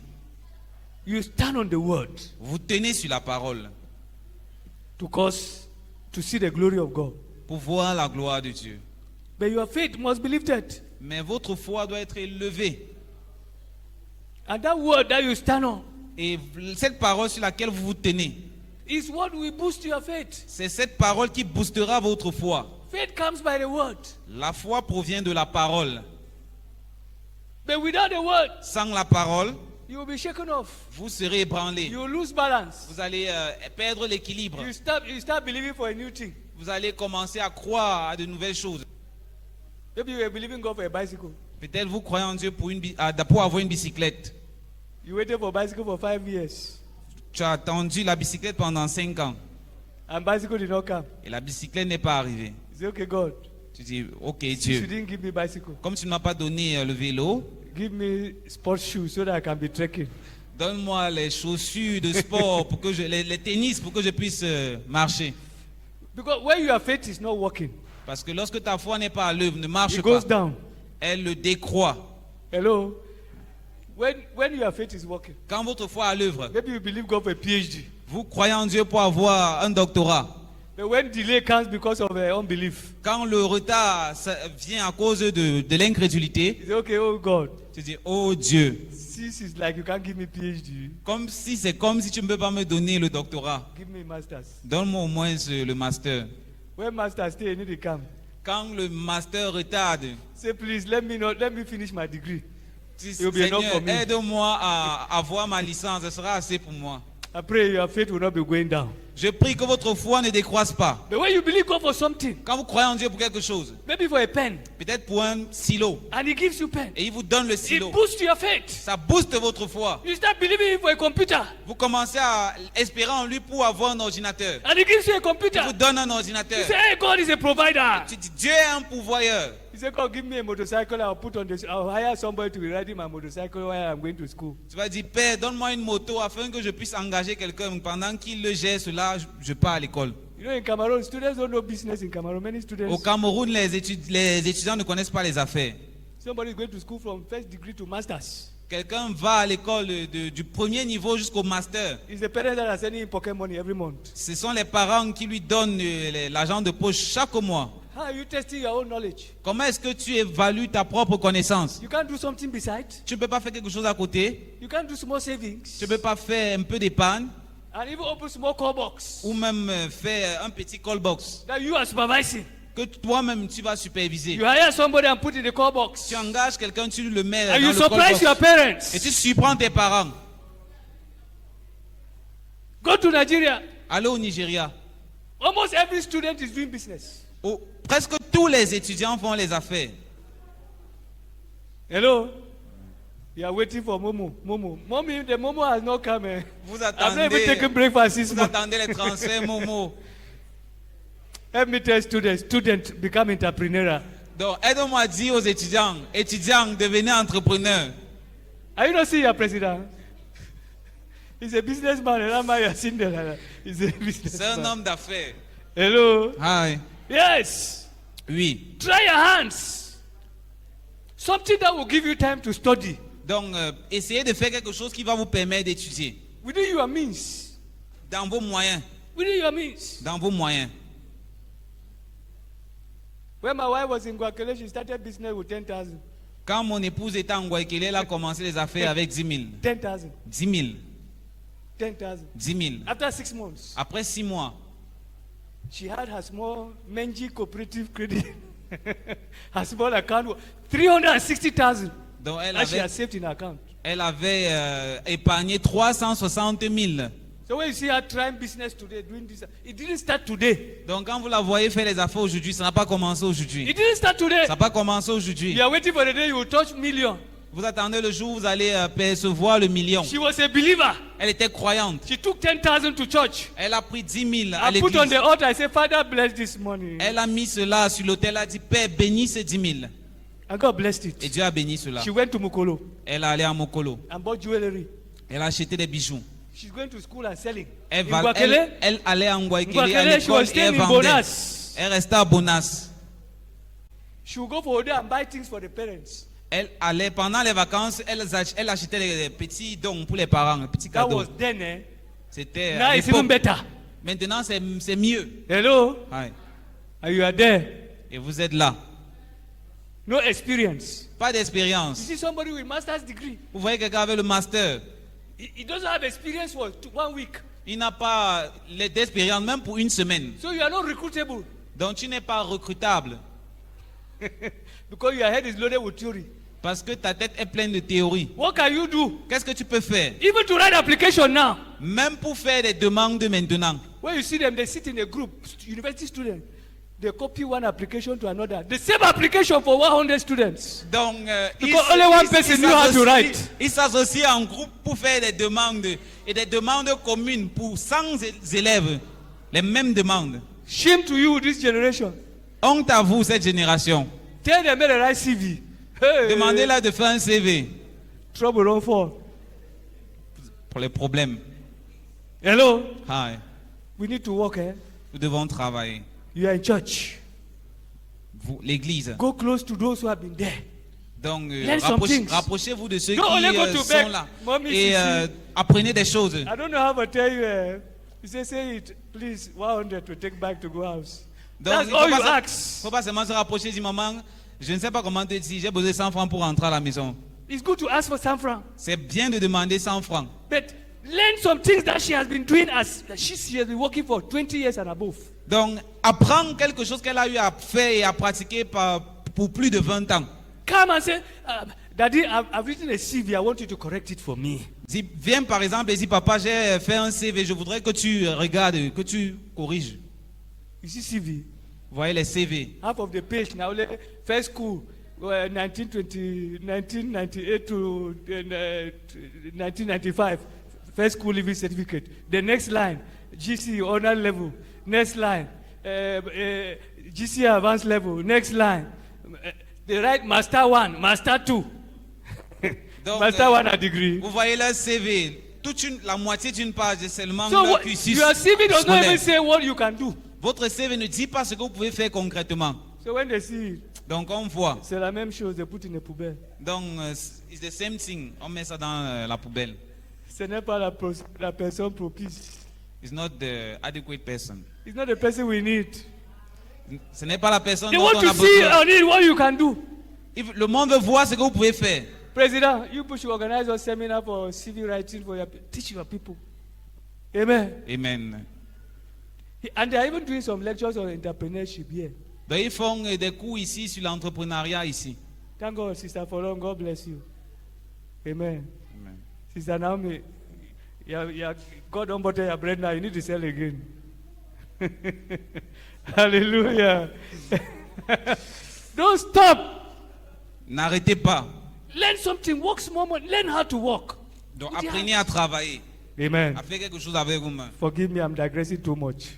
A: You stand on the word
B: Vous tenez sur la parole
A: to see the glory of God.
B: pour voir la gloire de Dieu.
A: But your faith must be lifted.
B: Mais votre foi doit être élevée.
A: And that word that you stand on
B: Et cette parole sur laquelle vous vous tenez,
A: is what will boost your faith.
B: c'est cette parole qui boostera votre foi.
A: Faith comes by the word.
B: La foi provient de la parole.
A: But without the word,
B: Sans la parole,
A: you will be shaken off.
B: vous serez ébranlé.
A: You will lose balance.
B: Vous allez perdre l'équilibre.
A: You start believing for a new thing.
B: Vous allez commencer à croire à de nouvelles choses.
A: Maybe you were believing God for a bicycle.
B: Peut-être vous croyez en Dieu pour avoir une bicyclette.
A: You waited for a bicycle for 5 years.
B: Tu as attendu la bicyclette pendant 5 ans.
A: And bicycle did not come.
B: Et la bicyclette n'est pas arrivée.
A: You say, okay, God,
B: Tu dis, ok
A: you
B: Dieu,
A: didn't give me bicycle.
B: comme tu ne m'as pas donné le vélo,
A: Give me sports shoes so that I can be trekking.
B: donne-moi les chaussures de sport, pour que les tennis pour que je puisse marcher.
A: Because when your faith is not working,
B: Parce que lorsque ta foi n'est pas à l'œuvre, ne marche
A: it goes
B: pas,
A: down.
B: elle le décroît.
A: Hello? When your faith is working,
B: Quand votre foi est à l'œuvre,
A: maybe you believe God for a PhD.
B: vous croyez en Dieu pour avoir un doctorat.
A: But when delay comes because of unbelief,
B: Quand le retard vient à cause de l'incrédulité,
A: you say, okay, oh God,
B: tu dis, oh Dieu,
A: this is like you can't give me PhD.
B: c'est comme si tu ne peux pas me donner le doctorat.
A: Give me masters.
B: Donne-moi au moins le master.
A: When masters stay, you need to come.
B: Quand le master retarde,
A: Say, please, let me finish my degree.
B: tu dis,
A: It will be enough
B: Seigneur,
A: for me.
B: aide-moi à avoir ma licence, ce sera assez pour moi.
A: I pray your faith will not be going down.
B: Je prie que votre foi ne décroisse pas.
A: But when you believe God for something,
B: Quand vous croyez en Dieu pour quelque chose,
A: maybe for a pen,
B: peut-être pour un silo,
A: and He gives you pen,
B: et il vous donne le
A: it
B: silo,
A: boosts your faith.
B: ça booste votre foi.
A: You start believing Him for a computer,
B: Vous commencez à espérer en lui pour avoir un ordinateur.
A: and He gives you a
B: Il
A: computer.
B: vous donne un
A: You
B: ordinateur.
A: say, hey, God is a provider.
B: Tu dis, Dieu est un pourvoyeur.
A: He said, God, give me a motorcycle. I'll hire somebody to be riding my motorcycle while I'm going to school.
B: Tu vas dire, Père, donne-moi une moto afin que je puisse engager quelqu'un. Pendant qu'il le gère cela, je pars à l'école.
A: You know, in Cameroon, students don't know business in Cameroon. Many students,
B: Au Cameroun, les étudiants ne connaissent pas les affaires.
A: somebody is going to school from first degree to masters.
B: Quelqu'un va à l'école du premier niveau jusqu'au master.
A: It's the parents that are sending him pocket money every month.
B: Ce sont les parents qui lui donnent l'argent de poche chaque mois.
A: How are you testing your own knowledge?
B: Comment est-ce que tu évalues ta propre connaissance?
A: You can't do something beside.
B: Tu ne peux pas faire quelque chose à côté.
A: You can't do small savings.
B: Tu ne peux pas faire un peu d'épargne
A: And even open small call box
B: ou même faire un petit call box
A: that you are supervising.
B: que toi-même tu vas superviser.
A: You hire somebody and put in the call box.
B: Tu engages quelqu'un, tu le mets
A: And
B: dans
A: you
B: le call
A: surprise
B: box.
A: your parents.
B: Et tu surprends tes parents.
A: Go to Nigeria.
B: Allez au Nigeria.
A: Almost every student is doing business.
B: Presque tous les étudiants font les affaires.
A: Hello? You are waiting for Momo. Mommy, the Momo has not come.
B: Vous
A: I've not even
B: attendez,
A: taken breakfast this
B: vous
A: morning.
B: attendez les transferts Momo.
A: Help me tell students become entrepreneur.
B: Donc, aide-moi à dire aux étudiants, devenez entrepreneurs.
A: Are you not seeing your president? He's a businessman. And I'm a Cinderella. He's a
B: C'est un
A: businessman.
B: homme d'affaires.
A: Hello?
B: Hi.
A: Yes.
B: Oui.
A: Try your hands. Something that will give you time to study.
B: Donc, essayez de faire quelque chose qui va vous permettre d'étudier.
A: Within your means.
B: Dans vos moyens.
A: Within your means.
B: Dans vos moyens.
A: When my wife was in Guatemala, she started business with 10,000.
B: Quand mon épouse était en Guayaquil, elle a commencé les affaires avec 10 000.
A: 10,000.
B: 10 000.
A: 10,000.
B: 10 000.
A: After 6 months,
B: Après 6 mois,
A: she had her small Menji cooperative credit. Her small account was 360,000.
B: donc
A: And she has saved in her account.
B: elle avait épargné 360 000.
A: So when you see her trying business today, doing this, it didn't start today.
B: Donc quand vous la voyez faire les affaires aujourd'hui, ça n'a pas commencé aujourd'hui.
A: It didn't start today.
B: Ça n'a pas commencé aujourd'hui.
A: You are waiting for the day you will touch million.
B: Vous attendez le jour où vous allez percevoir le million.
A: She was a believer.
B: Elle était croyante.
A: She took 10,000 to church.
B: Elle a pris 10 000 à
A: I put on
B: l'église.
A: the altar. I said, Father, bless this money.
B: Elle a mis cela sur l'autel. Elle a dit, Père, bénis ces 10 000.
A: And God blessed
B: Et
A: it.
B: Dieu a béni cela.
A: She went to Mukolo
B: Elle est allée à Mokolo.
A: and bought jewelry.
B: Elle a acheté des bijoux.
A: She's going to school and selling.
B: Elle,
A: In
B: va-
A: Guaquele,
B: elle allait en Guayaquil à
A: Guaquele, she
B: l'école
A: was
B: et elle
A: staying in
B: vendait.
A: Bonas.
B: Elle restait à Bonas.
A: She will go for a day and buy things for the parents.
B: Elle allait, pendant les vacances, elle achetait des petits dons pour les parents, des petits
A: That
B: cadeaux.
A: was then, eh?
B: C'était
A: Now
B: à
A: it's even
B: l'époque.
A: better.
B: Maintenant, c'est mieux.
A: Hello?
B: Ouais.
A: And you are there.
B: Et vous êtes là.
A: No experience.
B: Pas
A: You
B: d'expérience.
A: see somebody with master's degree.
B: Vous voyez quelqu'un avec le master.
A: He doesn't have experience for 1 week.
B: Il n'a pas d'expérience, même pour une semaine.
A: So you are not recruitable.
B: Donc tu n'es pas recrutable.
A: Because your head is loaded with theory.
B: Parce que ta tête est pleine de théories.
A: What can you do?
B: Qu'est-ce que tu peux faire?
A: Even to write application now.
B: Même pour faire des demandes maintenant.
A: When you see them, they sit in a group, university students. They copy one application to another. The same application for 100 students.
B: Donc,
A: Because only one person knew how to write.
B: Ils s'associent en groupe pour faire des demandes et des demandes communes pour 100 élèves. Les mêmes demandes.
A: Shame to you, this generation.
B: Honte à vous, cette génération.
A: Tell them to write CV. Hey,
B: Demandez-leur de faire un CV
A: trouble on fall.
B: pour les problèmes.
A: Hello?
B: Hi.
A: We need to work, eh?
B: Nous devons travailler.
A: You are in church.
B: Vous, l'église.
A: Go close to those who have been there.
B: Donc,
A: Learn some things.
B: rapprochez-vous de ceux
A: Don't only go
B: qui
A: to
B: sont
A: beg.
B: là.
A: Mommy,
B: Et
A: Sisi.
B: apprenez des choses.
A: I don't know how to tell you. You say it, please, 100 to take back to go house.
B: Donc,
A: That's
B: il
A: all you
B: ne
A: ask.
B: faut pas seulement se rapprocher du maman. Je ne sais pas comment te dire, j'ai besoin de 100 francs pour rentrer à la maison.
A: It's good to ask for some francs.
B: C'est bien de demander 100 francs.
A: But learn some things that she has been doing as she has been working for 20 years and above.
B: Donc, apprendre quelque chose qu'elle a eu à faire et à pratiquer pour plus de 20 ans.
A: Come and say, Daddy, I've written a CV. I want you to correct it for me.
B: Viens par exemple et dis, papa, j'ai fait un CV, je voudrais que tu regardes, que tu corriges.
A: You see CV?
B: Vous voyez les CV.
A: Half of the page now, first school, 1998 to 1995, first school living certificate. The next line, GC honor level. Next line, GC advanced level. Next line, they write master 1, master 2.
B: Donc,
A: master 1 a degree.
B: vous voyez leur CV. La moitié d'une page est seulement
A: So
B: leur
A: what,
B: cursus
A: your CV does not
B: scolaire.
A: even say what you can do.
B: Votre CV ne dit pas ce que vous pouvez faire concrètement.
A: So when they see it,
B: Donc on voit.
A: c'est la même chose, they put in a poubelle.
B: Donc it's the same thing. On met ça dans la poubelle.
A: Ce n'est pas la personne propice.
B: It's not the adequate person.
A: It's not the person we need.
B: Ce n'est pas la personne
A: They
B: dont
A: want
B: on
A: to
B: a
A: see
B: besoin.
A: on it what you can do.
B: Le monde veut voir ce que vous pouvez faire.
A: President, you should organize a seminar for CV writing for your teach your people. Amen.
B: Amen.
A: And they are even doing some lectures on entrepreneurship here.
B: Donc, ils font des cours ici sur l'entrepreneuriat ici.
A: Thank God, Sister Follow, God bless you. Amen.
B: Amen.
A: Sister Naomi, God don't butter your bread now, you need to sell again. Hallelujah. Don't stop.
B: N'arrêtez pas.
A: Learn something, work small, learn how to walk.
B: Donc,
A: With your
B: apprenez à travailler,
A: Amen.
B: à faire quelque chose avec vos mains.
A: Forgive me, I'm digressing too much.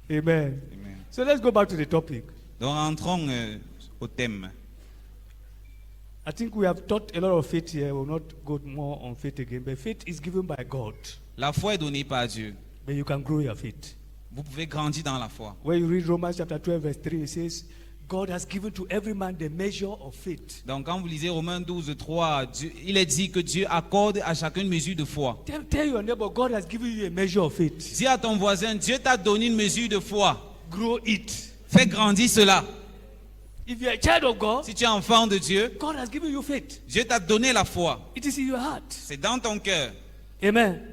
A: Amen.
B: Amen.
A: So let's go back to the topic.
B: Donc, rentrons au thème.
A: I think we have taught a lot of faith here. We'll not go more on faith again. But faith is given by God.
B: La foi est donnée par Dieu.
A: But you can grow your faith.
B: Vous pouvez grandir dans la foi.
A: When you read Romans chapter 12, verse 3, it says, God has given to every man the measure of faith.
B: Donc, quand vous lisez Romains 12, 3, il est dit que Dieu accorde à chacun une mesure de foi.
A: Tell your neighbor, God has given you a measure of faith.
B: Dis à ton voisin, Dieu t'a donné une mesure de foi.
A: Grow it.
B: Fais grandir cela.
A: If you are a child of God,
B: Si tu es enfant de Dieu,
A: God has given you faith.
B: Dieu t'a donné la foi.
A: It is in your heart.
B: C'est dans ton cœur.
A: Amen.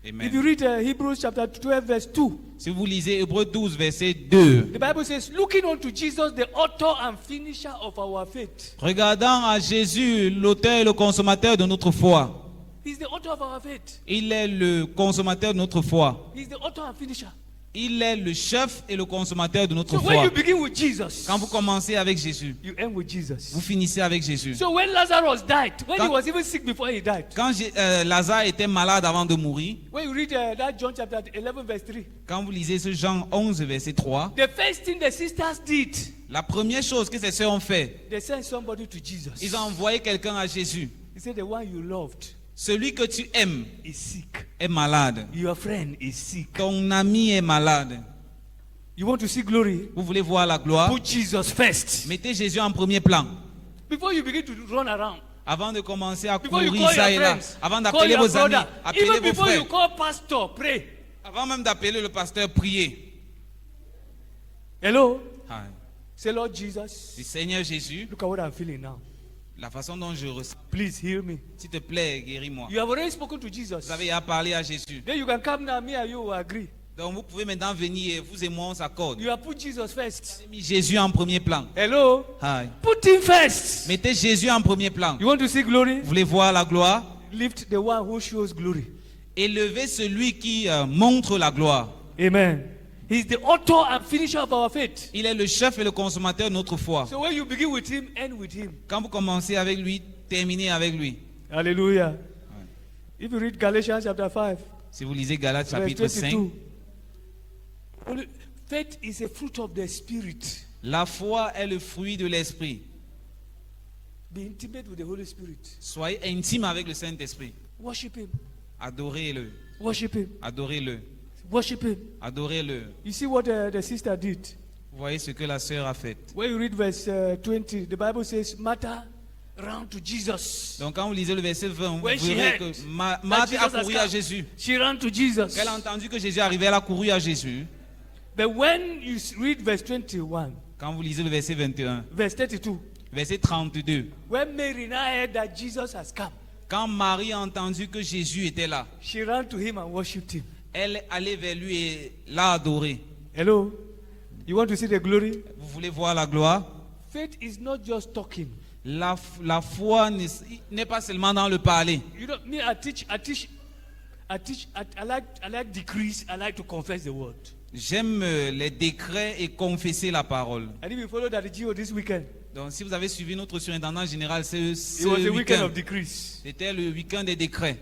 B: Amen.
A: If you read Hebrews chapter 12, verse 2,
B: Si vous lisez Hébreux 12, verset 2,
A: the Bible says, looking unto Jesus, the author and finisher of our faith.
B: regardant à Jésus, l'auteur et le consommateur de notre foi.
A: He's the author of our faith.
B: Il est le consommateur de notre foi.
A: He's the author and finisher.
B: Il est le chef et le consommateur de notre
A: So when
B: foi.
A: you begin with Jesus,
B: Quand vous commencez avec Jésus,
A: you end with Jesus.
B: vous finissez avec Jésus.
A: So when Lazarus died, when he
B: Quand-
A: was even sick before he died,
B: Quand Lazare était malade avant de mourir,
A: when you read that John chapter 11, verse 3,
B: quand vous lisez ce Jean 11, verset 3,
A: the first thing the sisters did,
B: la première chose que ces sœurs ont fait,
A: they sent somebody to Jesus.
B: ils ont envoyé quelqu'un à Jésus.
A: He said, the one you loved
B: Celui que tu aimes
A: is sick.
B: est malade.
A: Your friend is sick.
B: Ton ami est malade.
A: You want to see glory?
B: Vous voulez voir la gloire?
A: Put Jesus first.
B: Mettez Jésus en premier plan.
A: Before you begin to run around,
B: Avant de commencer à
A: before you
B: courir
A: call
B: ça
A: your
B: et là,
A: friends,
B: avant
A: call
B: d'appeler
A: your
B: vos amis,
A: brother,
B: appelez
A: even
B: vos
A: before you
B: frères,
A: call pastor, pray.
B: avant même d'appeler le pasteur, priez.
A: Hello?
B: Ah,
A: Say, Lord Jesus,
B: dis, Seigneur Jésus,
A: look at what I'm feeling now.
B: la façon dont je ressens,
A: Please heal me.
B: s'il te plaît, guéris-moi.
A: You have already spoken to Jesus.
B: Vous avez à parler à Jésus.
A: Then you can come now, me and you will agree.
B: Donc vous pouvez maintenant venir et vous et moi on s'accorde.
A: You have put Jesus first.
B: Mis Jésus en premier plan.
A: Hello?
B: Ah,
A: Put him first.
B: mettez Jésus en premier plan.
A: You want to see glory?
B: Vous voulez voir la gloire?
A: Lift the one who shows glory.
B: Élevez celui qui montre la gloire.
A: Amen. He's the author and finisher of our faith.
B: Il est le chef et le consommateur de notre foi.
A: So when you begin with him, end with him.
B: Quand vous commencez avec lui, terminez avec lui.
A: Hallelujah. If you read Galatians chapter 5,
B: Si vous lisez Galates
A: verse
B: chapitre 5,
A: 22, faith is a fruit of the Spirit.
B: la foi est le fruit de l'esprit.
A: Be intimate with the Holy Spirit.
B: Soyez intime avec le Saint-Esprit.
A: Worship him.
B: Adorez-le.
A: Worship him.
B: Adorez-le.
A: Worship him.
B: Adorez-le.
A: You see what the sister did?
B: Vous voyez ce que la sœur a fait.
A: When you read verse 20, the Bible says, Martha ran to Jesus.
B: Donc quand vous lisez le verset 20, vous
A: When she
B: verrez
A: heard
B: que
A: that
B: Marthe a
A: Jesus has
B: couru à
A: come,
B: Jésus.
A: she ran to Jesus.
B: Elle a entendu que Jésus arrivait, elle a couru à Jésus.
A: But when you read verse 21,
B: Quand vous lisez le verset 21,
A: verse 32,
B: verset 32,
A: when Mary now heard that Jesus has come,
B: quand Marie a entendu que Jésus était là,
A: she ran to him and worshipped him.
B: elle est allée vers lui et l'a adoré.
A: Hello? You want to see the glory?
B: Vous voulez voir la gloire?
A: Faith is not just talking.
B: La foi n'est pas seulement dans le parler.
A: You know, me, I like decrees, I like to confess the word.
B: J'aime les décrets et confesser la parole.
A: And if you follow that GO this weekend,
B: Donc si vous avez suivi notre surintendant général ce
A: it was the weekend
B: week-end,
A: of decrees.
B: c'était le week-end des décrets.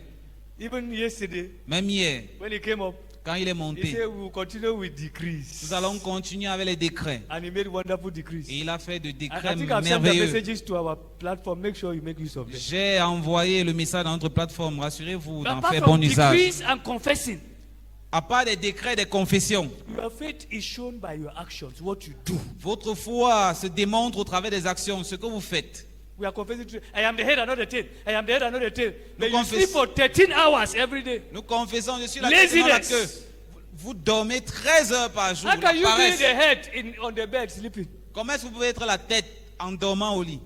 A: Even yesterday,
B: Même hier,
A: when he came up,
B: quand il est
A: he
B: monté,
A: said we will continue with decrees.
B: nous allons continuer avec les décrets.
A: And he made wonderful decrees.
B: Et il a fait de
A: I
B: décrets
A: think I've sent the
B: merveilleux.
A: messages to our platform. Make sure you make use of them.
B: J'ai envoyé le message dans notre plateforme. Rassurez-vous
A: But
B: d'en
A: apart
B: faire
A: from
B: bon usage.
A: decrees and confessing,
B: À part des décrets, des confessions,
A: your faith is shown by your actions, what you do.
B: votre foi se démontre au travers des actions, ce que vous faites.
A: We are confessing to I am the head and not the tail. I am the head and not the tail. But you
B: confess-
A: sleep for 13 hours every day.
B: Nous confessons, je suis la tête et non la queue.
A: Laziness.
B: Vous dormez 13 heures par jour.
A: How can you be
B: Paresse.
A: the head on the bed sleeping?
B: Comment est-ce que vous pouvez être la tête en dormant au lit?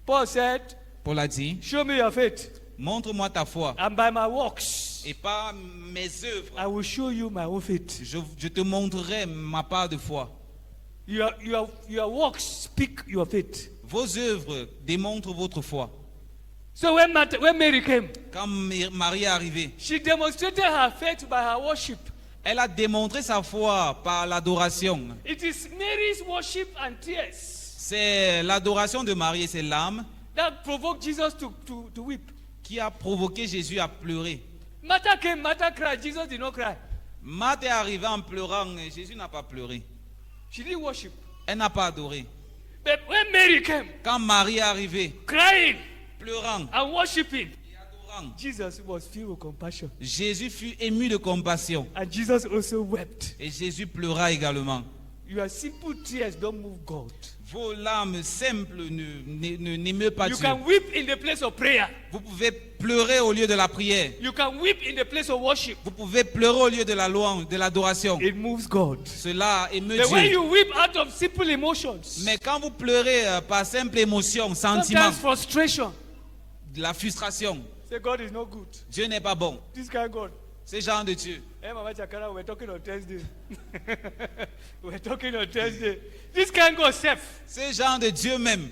A: Paul said,
B: Paul a dit,
A: show me your faith.
B: montre-moi ta foi
A: And by my works,
B: et pas mes œuvres.
A: I will show you my own faith.
B: Je te montrerai ma part de foi.
A: Your works speak your faith.
B: Vos œuvres démontrent votre foi.
A: So when Mary came,
B: Quand Marie est arrivée,
A: she demonstrated her faith by her worship.
B: elle a démontré sa foi par l'adoration.
A: It is Mary's worship and tears
B: C'est l'adoration de Marie et ses larmes
A: that provoked Jesus to weep.
B: qui a provoqué Jésus à pleurer.
A: Martha came, Martha cried, Jesus did not cry.
B: Marthe est arrivée en pleurant et Jésus n'a pas pleuré.
A: She didn't worship.
B: Elle n'a pas adoré.
A: But when Mary came,
B: Quand Marie est arrivée,
A: crying
B: pleurant
A: and worshiping,
B: et adorant,
A: Jesus was filled with compassion.
B: Jésus fut ému de compassion
A: And Jesus also wept.
B: et Jésus pleura également.
A: Your simple tears don't move God.
B: Vos larmes simples n'émeuvent pas
A: You
B: Dieu.
A: can weep in the place of prayer.
B: Vous pouvez pleurer au lieu de la prière.
A: You can weep in the place of worship.
B: Vous pouvez pleurer au lieu de la louange, de l'adoration.
A: It moves God.
B: Cela émeut
A: But when
B: Dieu.
A: you weep out of simple emotions,
B: Mais quand vous pleurez par simple émotion, sentiment,
A: sometimes frustration,
B: de la frustration,
A: say God is not good.
B: Dieu n'est pas bon.
A: This kind of God.
B: C'est genre de Dieu.
A: Hey, Mama Chakara, we're talking on Thursday. We're talking on Thursday. This kind of God self.
B: C'est genre de Dieu même.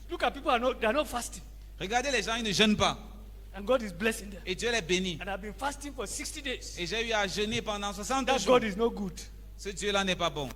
A: Look at people they are not fasting.
B: Regardez les gens, ils ne jeûnent pas.
A: And God is blessing them.
B: Et Dieu les bénit.
A: And I've been fasting for 60 days.
B: Et j'ai eu à jeûner pendant 60
A: That
B: jours.
A: God is not good.
B: Ce Dieu-là n'est pas bon.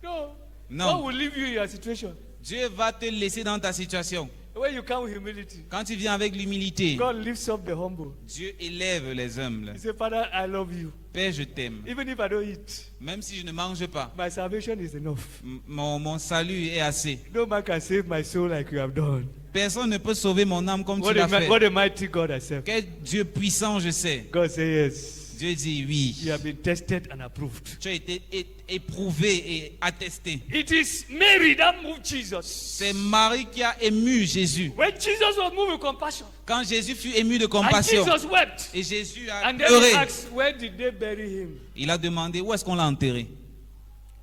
A: No.
B: Non.
A: God will leave you in your situation.
B: Dieu va te laisser dans ta situation.
A: When you come with humility,
B: Quand tu viens avec l'humilité,
A: God lifts up the humble.
B: Dieu élève les humbles.
A: He said, Father, I love you.
B: Père, je t'aime.
A: Even if I don't eat,
B: Même si je ne mange pas,
A: my salvation is enough.
B: mon salut est assez.
A: No man can save my soul like you have done.
B: Personne ne peut sauver mon âme comme tu
A: What
B: l'as
A: a,
B: fait.
A: what a mighty God I serve.
B: Quel Dieu puissant je sais.
A: God say yes.
B: Dieu dit oui.
A: You have been tested and approved.
B: Tu as été éprouvé et attesté.
A: It is Mary that moved Jesus.
B: C'est Marie qui a ému Jésus.
A: When Jesus was moved with compassion,
B: Quand Jésus fut ému de
A: and
B: compassion,
A: Jesus wept,
B: et Jésus a
A: and then he
B: pleuré,
A: asked, where did they bury him?
B: il a demandé où est-ce qu'on l'a enterré.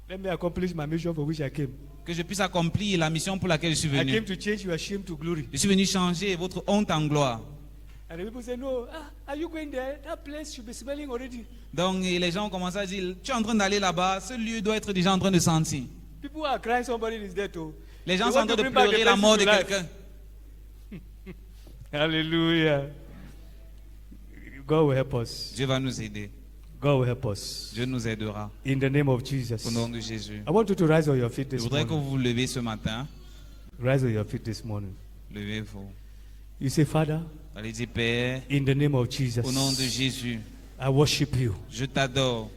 A: Let me accomplish my mission for which I came.
B: Que je puisse accomplir la mission pour laquelle je suis
A: I came
B: venu.
A: to change your shame to glory.
B: Je suis venu changer votre honte en gloire.
A: And the people say, no, are you going there? That place should be smelling already.
B: Donc et les gens ont commencé à dire, tu es en train d'aller là-bas, ce lieu doit être déjà en train de sentir.
A: People are crying somebody is dead too.
B: Les gens
A: They
B: sont en
A: want to
B: train de
A: bring back
B: pleurer
A: the
B: la
A: person
B: mort
A: to
B: de
A: life.
B: quelqu'un.
A: Hallelujah. God will help us.
B: Dieu va nous aider.
A: God will help us.
B: Dieu nous aidera.
A: In the name of Jesus.
B: Au nom de Jésus.
A: I want you to rise on your feet
B: Je
A: this
B: voudrais que
A: morning.
B: vous vous levez ce matin.
A: Rise on your feet this morning.
B: Levez-vous.
A: You say, Father,
B: Allez dire, Père,
A: in the name of Jesus,
B: au nom de Jésus,
A: I worship you.
B: je t'adore.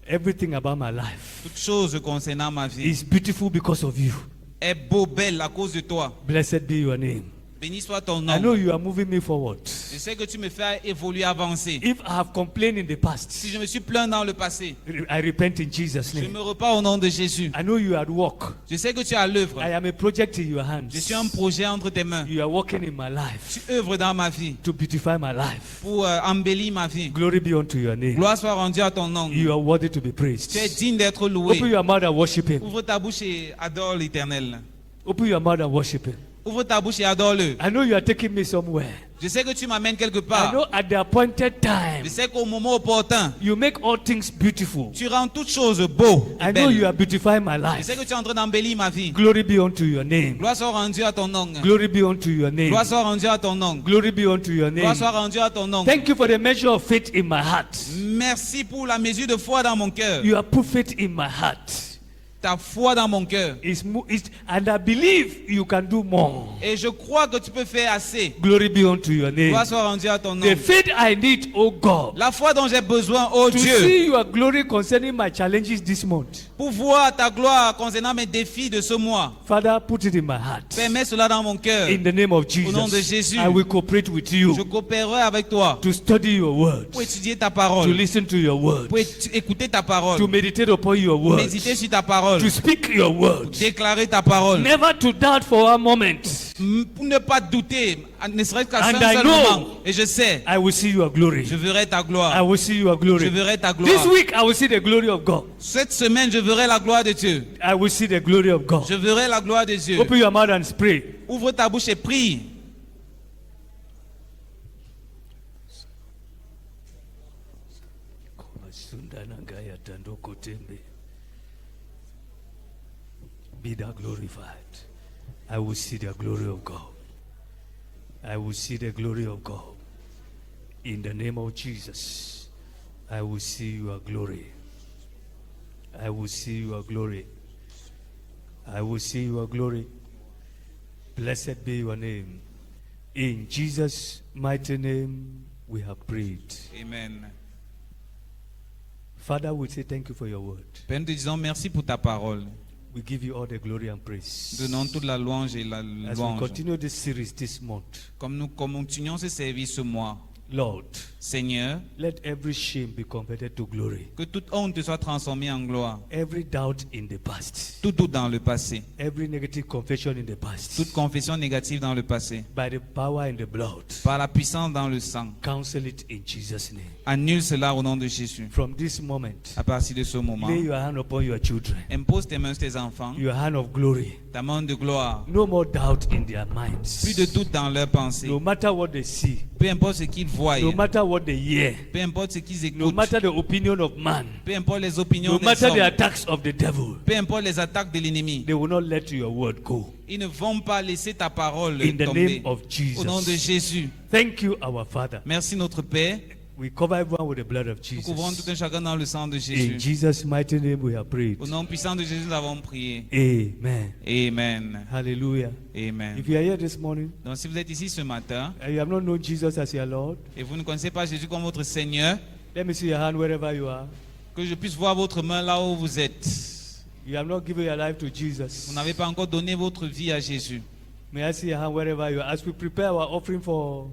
A: Everything about my life
B: Toute chose concernant ma vie
A: is beautiful because of you.
B: est beau, belle à cause de toi.
A: Blessed be your name.
B: Béni soit ton
A: I know
B: nom.
A: you are moving me forward.
B: Je sais que tu me fais évoluer, avancer.
A: If I have complained in the past,
B: Si je me suis plaint dans le passé,
A: I repent in Jesus'
B: je
A: name.
B: me repars au nom de Jésus.
A: I know you are at work.
B: Je sais que tu es à l'œuvre.
A: I am a project in your
B: Je suis un
A: hands.
B: projet entre tes mains.
A: You are working in my life
B: Tu œuvres dans ma vie
A: to beautify my life.
B: pour embellir ma vie.
A: Glory be unto your name.
B: Gloire soit rendue à ton nom.
A: You are worthy to be praised.
B: Tu es digne d'être
A: Open
B: loué.
A: your mouth and worship Him.
B: Ouvre ta bouche et adore l'Éternel.
A: Open your mouth and worship Him.
B: Ouvre ta bouche et adore-le.
A: I know you are taking me somewhere.
B: Je sais que tu m'amènes quelque
A: I
B: part.
A: know at the appointed time,
B: Je sais qu'au moment opportun,
A: you make all things beautiful.
B: tu rends toutes choses beaux et
A: I know you
B: belles.
A: are beautifying my
B: Je
A: life.
B: sais que tu es en train d'embellir ma vie.
A: Glory be unto your name.
B: Gloire soit rendue à ton nom.
A: Glory be unto your name.
B: Gloire soit rendue à ton nom.
A: Glory be unto your
B: Gloire
A: name.
B: soit rendue à ton nom.
A: Thank you for the measure of faith in my heart.
B: Merci pour la mesure de foi dans mon cœur.
A: You have put faith in my heart.
B: Ta foi dans mon cœur.
A: And I believe you can do more.
B: Et je crois que tu peux faire assez.
A: Glory be unto your name.
B: Gloire soit rendue à ton nom.
A: The faith I need, oh God,
B: La foi dont j'ai besoin, oh
A: to
B: Dieu,
A: see your glory concerning my challenges this month.
B: pour voir ta gloire concernant mes défis de ce mois.
A: Father, put it in my heart.
B: Permets cela dans mon cœur.
A: In the name of
B: Au nom de
A: Jesus,
B: Jésus,
A: I will cooperate with
B: je
A: you
B: coopérerai avec toi
A: to study your word,
B: pour étudier ta
A: to
B: parole,
A: listen to your word,
B: pour écouter ta parole,
A: to meditate upon your word,
B: méditer sur ta parole,
A: to speak your word.
B: déclarer ta parole,
A: Never to doubt for a moment.
B: pour ne pas douter, ne serait-ce qu'à
A: And
B: un
A: I
B: seul
A: know
B: moment. Et je sais,
A: I will see your glory.
B: je verrai ta
A: I
B: gloire.
A: will see your
B: Je
A: glory.
B: verrai ta
A: This
B: gloire.
A: week, I will see the glory of God.
B: Cette semaine, je verrai la gloire de Dieu.
A: I will see the glory of God.
B: Je verrai la gloire de Dieu.
A: Open your mouth and pray.
B: Ouvre ta bouche et prie.
A: be thou glorified. I will see the glory of God. I will see the glory of God. In the name of Jesus, I will see your glory. I will see your glory. I will see your glory. Blessed be your name. In Jesus' mighty name, we have prayed.
B: Amen.
A: Father, we say thank you for your word.
B: Père, nous te disons merci pour ta parole.
A: We give you all the glory and praise.
B: Donnons toute la louange et la
A: As we
B: louange.
A: continue this series this month,
B: Comme nous continuons ce service ce mois,
A: Lord,
B: Seigneur,
A: let every shame be converted to glory.
B: que toute honte soit transformée en gloire.
A: Every doubt in the past,
B: Tout doute dans le passé.
A: every negative confession in the past,
B: Toute confession négative dans le passé.
A: by the power in the blood,
B: Par la puissance dans le sang.
A: counsel it in Jesus' name.
B: Annule cela au nom de Jésus.
A: From this moment,
B: À partir de ce moment,
A: lay your hand upon your children,
B: impose tes mains sur tes enfants.
A: your hand of glory.
B: Ta main de gloire.
A: No more doubt in their minds.
B: Plus de doute dans leurs pensées.
A: No matter what they see,
B: Peu importe ce qu'ils voient.
A: no matter what they hear,
B: Peu importe ce qu'ils
A: no
B: écoutent.
A: matter the opinion of man,
B: Peu importe les opinions
A: no
B: des
A: matter the
B: hommes.
A: attacks of the devil,
B: Peu importe les attaques de l'ennemi.
A: they will not let your word go.
B: Ils ne vont pas laisser ta parole
A: In the
B: tomber.
A: name of
B: Au nom de
A: Jesus.
B: Jésus.
A: Thank you, our Father.
B: Merci notre Père.
A: We cover everyone with the blood of
B: Nous couvrons tout
A: Jesus.
B: un chacun dans le sang de
A: In
B: Jésus.
A: Jesus' mighty name we have prayed.
B: Au nom puissant de Jésus, nous avons prié.
A: Amen.
B: Amen.
A: Hallelujah.
B: Amen.
A: If you are here this morning
B: Donc si vous êtes ici ce matin
A: and you have not known Jesus as your Lord,
B: et vous ne connaissez pas Jésus comme votre Seigneur,
A: let me see your hand wherever you are.
B: que je puisse voir votre main là où vous êtes.
A: You have not given your life to Jesus.
B: Vous n'avez pas encore donné votre vie à Jésus.
A: May I see your hand wherever you are as we prepare our offering for